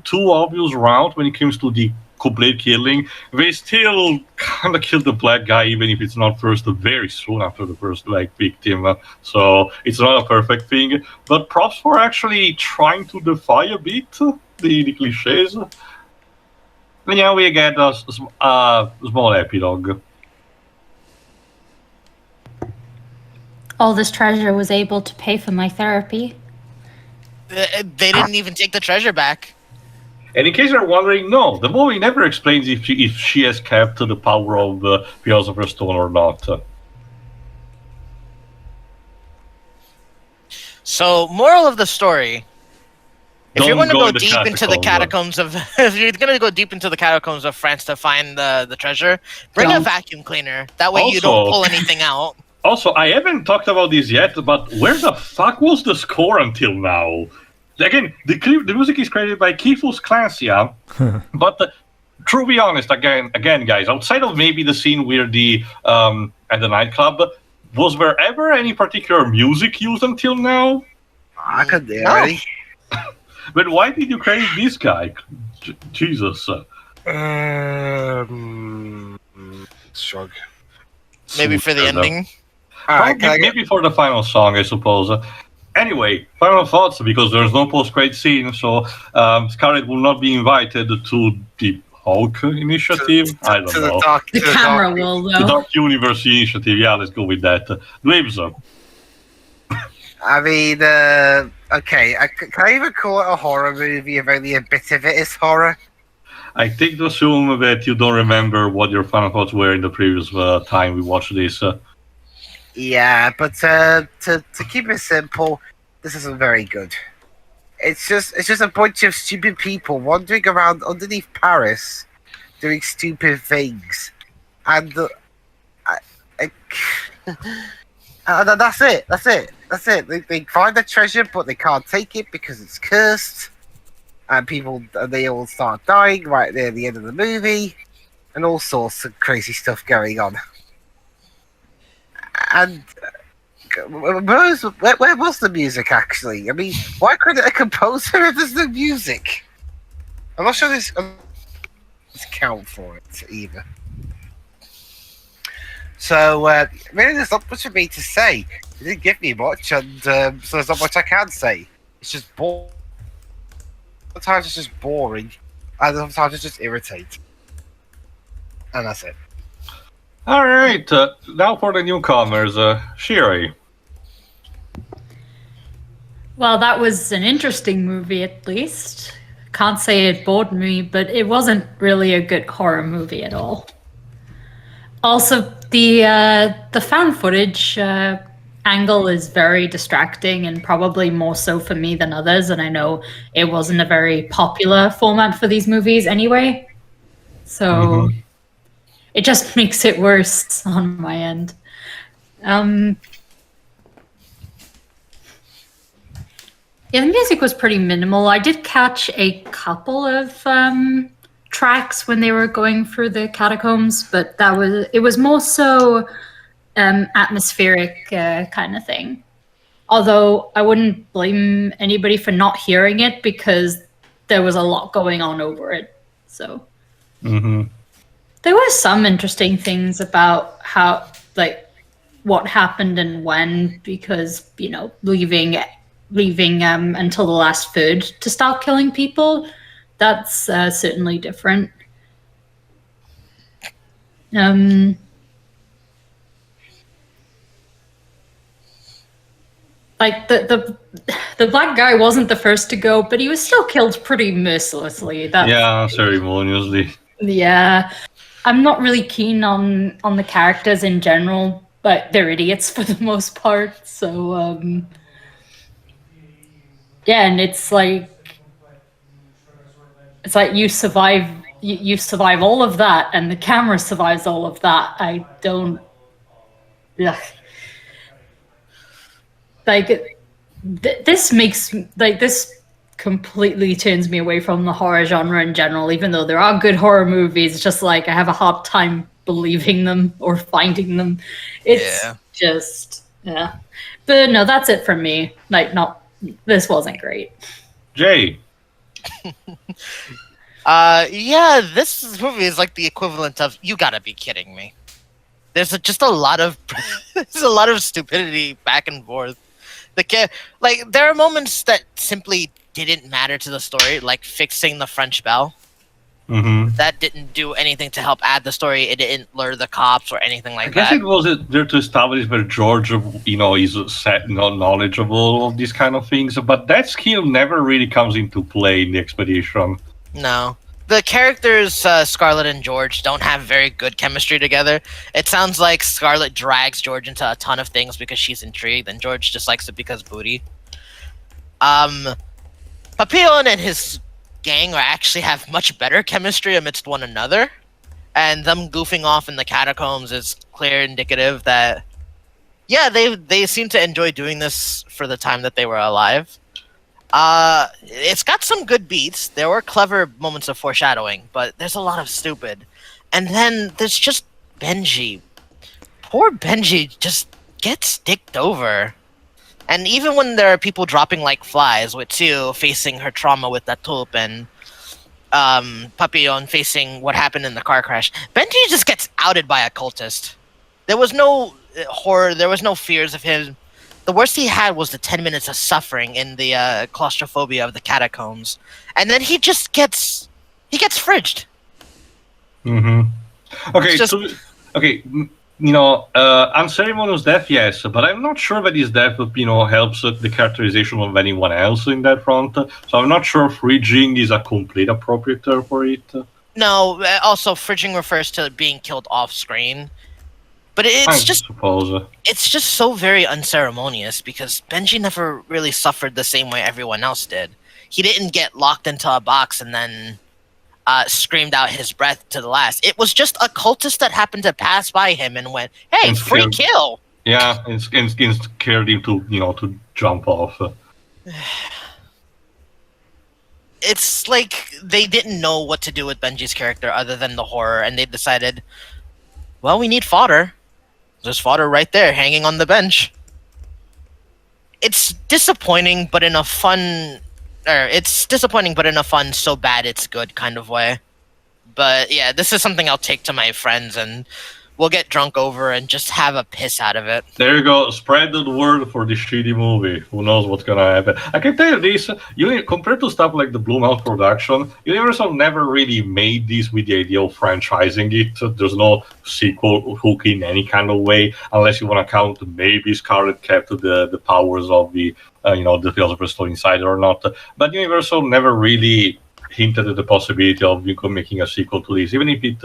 too obvious route when it comes to the complete killing. They still kind of kill the black guy, even if it's not very soon after the first victim. So it's not a perfect thing. But props for actually trying to defy a bit the cliches. And yeah, we get a small epilogue. All this treasure was able to pay for my therapy. They didn't even take the treasure back. And in case you're wondering, no, the movie never explains if she has kept the power of the Philosopher's Stone or not. So, moral of the story: if you're going to go deep into the catacombs. catacombs of, if you're going to go deep into the catacombs of France to find the treasure, bring a Don't. vacuum cleaner. That way, you don't Also- pull anything out. Also, I haven't talked about this yet, but where the fuck was the score until now? Again, the music is created by Kifus Clancy, but to be honest, again, guys, outside of maybe the scene where the at the nightclub, was there ever any particular music used until now? I could do No. already. But why did you credit this guy? Jesus. Shrug. Maybe for the Fair enough. ending. Alright, can I Maybe for the final song, I suppose. Anyway, final thoughts, because there's no post-credit scene, so Scarlett will not be invited to the Hulk initiative. I don't know. The camera will, The though. Dark Universe initiative, yeah, let's go with that. Dweebs. I mean, okay, can I even call it a horror movie if only a bit of it is horror? I take to assume that you don't remember what your final thoughts were in the previous time we watched this. Yeah, but to keep it simple, this isn't very good. It's just a bunch of stupid people wandering around underneath Paris, doing stupid things, and that's it. They find the treasure, but they can't take it because it's cursed, and they all start dying right near the end of the movie, and all sorts of crazy stuff going on. And where was the music actually? I mean, why couldn't a composer if there's no music? I'm not sure this count for it either. So really, there's not much for me to say. It didn't give me much, and so there's not much I can say. It's just boring. Sometimes it's just boring, and sometimes it's just irritating. And that's it. All right, now for the newcomers, Shiri. Well, that was an interesting movie, at least. Can't say it bored me, but it wasn't really a good horror movie at all. Also, the found footage angle is very distracting, and probably more so for me than others. And I know it wasn't a very popular format for these movies anyway, so it just makes it worse on my end. Yeah, the music was pretty minimal. I did catch a couple of tracks when they were going through the catacombs, but it was more so atmospheric kind of thing. Although I wouldn't blame anybody for not hearing it because there was a lot going on over it. So there were some interesting things about how, what happened and when, because, leaving until the last third to start killing people, that's certainly different. like the black guy wasn't the first to go, but he was still killed pretty mercilessly. Yeah, ceremoniously. Yeah, I'm not really keen on the characters in general, but they're idiots for the most part. So yeah, and it's like you survive. You survive all of that, and the camera survives all of that. I don't. Ugh. Like this makes this completely turns me away from the horror genre in general. Even though there are good horror movies, it's just like I have a hard time believing them or finding them. It's just yeah. But no, that's it from me. Like, not this wasn't great. Jay. Yeah, this movie is like the equivalent of "you gotta be kidding me." There's just a lot of there's a lot of stupidity back and forth. Like there are moments that simply didn't matter to the story, like fixing the French bell. Mm-hmm. That didn't do anything to help add the story. It didn't lure the cops or anything like that. I guess it was there to establish that George, is knowledgeable of these kind of things, but that skill never really comes into play in the expedition. No. The characters, Scarlet and George, don't have very good chemistry together. It sounds like Scarlet drags George into a ton of things because she's intrigued, and George just likes it because booty. Papillon and his gang actually have much better chemistry amidst one another, and them goofing off in the catacombs is clear indicative that, yeah, they seem to enjoy doing this for the time that they were alive. It's got some good beats. There were clever moments of foreshadowing, but there's a lot of stupid. And then there's just Benji. Poor Benji just gets dicked over. And even when there are people dropping like flies, with Tio facing her trauma with that tulip and Papillon facing what happened in the car crash, Benji just gets outed by a cultist. There was no horror, there was no fears of him. The worst he had was the 10 minutes of suffering in the claustrophobia of the catacombs. And then he just gets fridged. Mm-hmm. Okay, unceremonious death, yes, but I'm not sure that his death, helps the characterization of anyone else in that front. So I'm not sure fridging is a complete appropriate term for it. No, also fridging refers to being killed off screen. But it's just so very unceremonious because Benji never really suffered the same way everyone else did. He didn't get locked into a box and then screamed out his breath to the last. It was just a cultist that happened to pass by him and went, "Hey, free kill!" Yeah, and scared him to jump off. It's like they didn't know what to do with Benji's character other than the horror, and they decided, well, we need fodder. There's fodder right there, hanging on the bench. It's disappointing, but in a fun... so bad it's good kind of way. But yeah, this is something I'll take to my friends, and we'll get drunk over and just have a piss out of it. There you go. Spread the word for this shitty movie. Who knows what's gonna happen? I can tell you this, compared to stuff like the Blumhouse production, Universal never really made this with the idea of franchising it. There's no sequel hook in any kind of way, unless you want to count maybe Scarlet kept the powers of the Philosopher's Stone inside or not. But Universal never really hinted at the possibility of making a sequel to this, even if it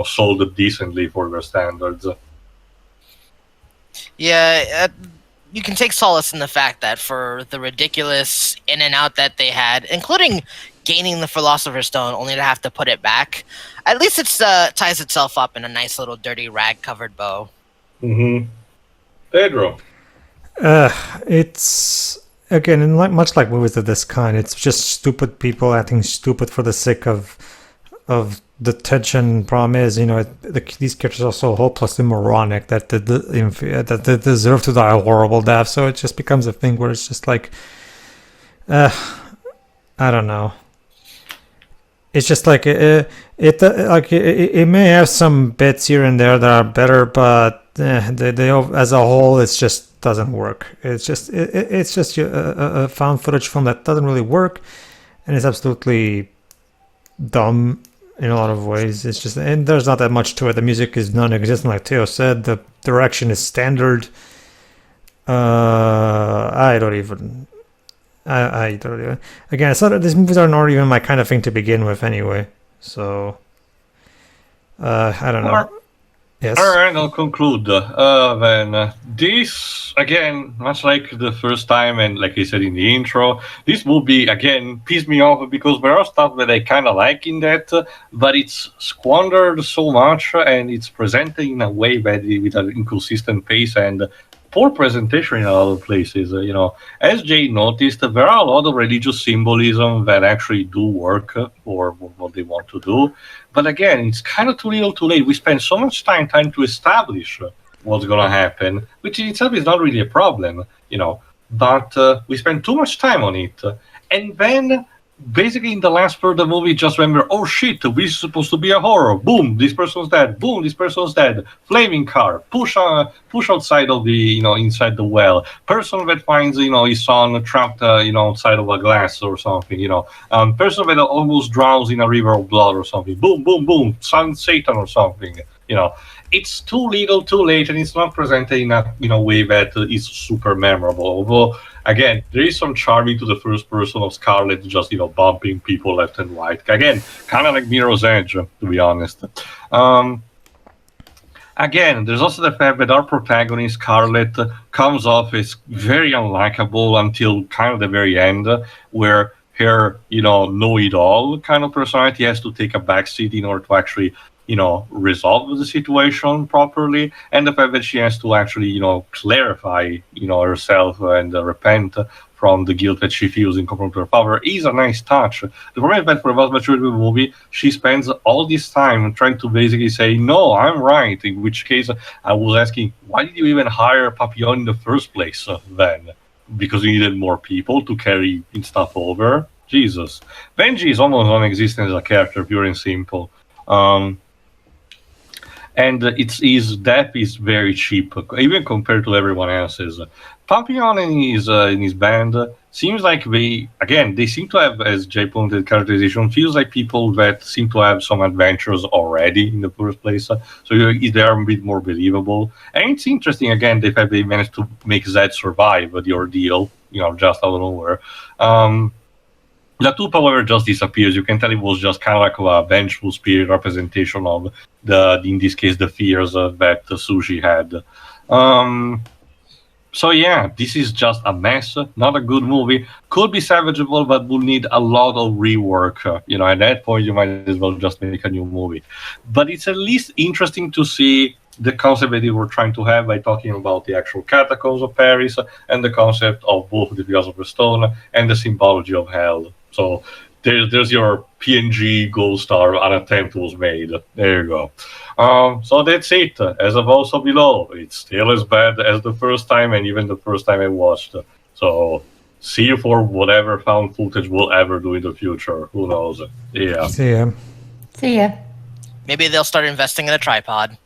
sold decently for their standards. Yeah, you can take solace in the fact that for the ridiculous in and out that they had, including gaining the Philosopher's Stone only to have to put it back, at least it ties itself up in a nice little dirty rag-covered bow. Mm-hmm. Pedro? It's... Again, and much like movies of this kind, it's just stupid people acting stupid for the sake of the tension. Problem is, these characters are so hopelessly moronic that they deserve to die a horrible death. So it just becomes a thing where it's just like, I don't know. It's just like it may have some bits here and there that are better, but they as a whole, it's just doesn't work. It's just a found footage film that doesn't really work, and it's absolutely dumb in a lot of ways. It's just, and there's not that much to it. The music is non-existent, like Theo said. The direction is standard. I don't even. I don't even. Again, it's not, these movies are not even my kind of thing to begin with anyway. So, I don't know. Yes. All right, I'll conclude. Then this again, much like the first time, and like I said in the intro, this movie again pissed me off because there are stuff that I kind of like in that, but it's squandered so much, and it's presented in a way that with an inconsistent pace and poor presentation in a lot of places. As Jay noticed, there are a lot of religious symbolism that actually do work for what they want to do. But again, it's kind of too little too late. We spend so much time trying to establish what's going to happen, which in itself is not really a problem, but we spend too much time on it. And then, basically, in the last part of the movie, just remember, oh shit, this is supposed to be a horror. Boom, this person's dead. Boom, this person's dead. Flaming car. Push outside of the, inside the well. Person that finds, his son trapped, outside of a glass or something, person that almost drowns in a river of blood or something. Boom, boom, boom. Son Satan or something, It's too little, too late, and it's not presented in a way that is super memorable. Although, again, there is some charming to the first person of Scarlet just, bumping people left and right. Again, kind of like Mirror's Edge, to be honest. Again, there's also the fact that our protagonist, Scarlet, comes off as very unlikable until kind of the very end, where her, know-it-all kind of personality has to take a backseat in order to actually resolve the situation properly, and the fact that she has to actually, clarify, herself and repent from the guilt that she feels in confronting her father is a nice touch. The problem is that for the vast majority of the movie, she spends all this time trying to basically say, no, I'm right, in which case I was asking, why did you even hire Papillon in the first place then? Because you needed more people to carry stuff over? Jesus. Benji is almost non-existent as a character, pure and simple. And his death is very cheap, even compared to everyone else's. Papillon in his band seems like they seem to have, as Jay pointed, characterization feels like people that seem to have some adventures already in the first place, so they are a bit more believable. And it's interesting, again, the fact they managed to make Zed survive the ordeal, just out of nowhere. Latup, however, just disappears. You can tell it was just kind of like a vengeful spirit representation of in this case, the fears that Sushi had. So yeah, this is just a mess. Not a good movie. Could be salvageable, but will need a lot of rework. At that point, you might as well just make a new movie. But it's at least interesting to see the concept that they were trying to have by talking about the actual catacombs of Paris and the concept of both the Philosopher's Stone and the symbology of hell. So there's your PNG gold star. An attempt was made. There you go. So that's it. As of also below, it's still as bad as the first time, and even the first time I watched. So see you for whatever found footage we'll ever do in the future. Who knows? Yeah. See ya. See ya. Maybe they'll start investing in a tripod.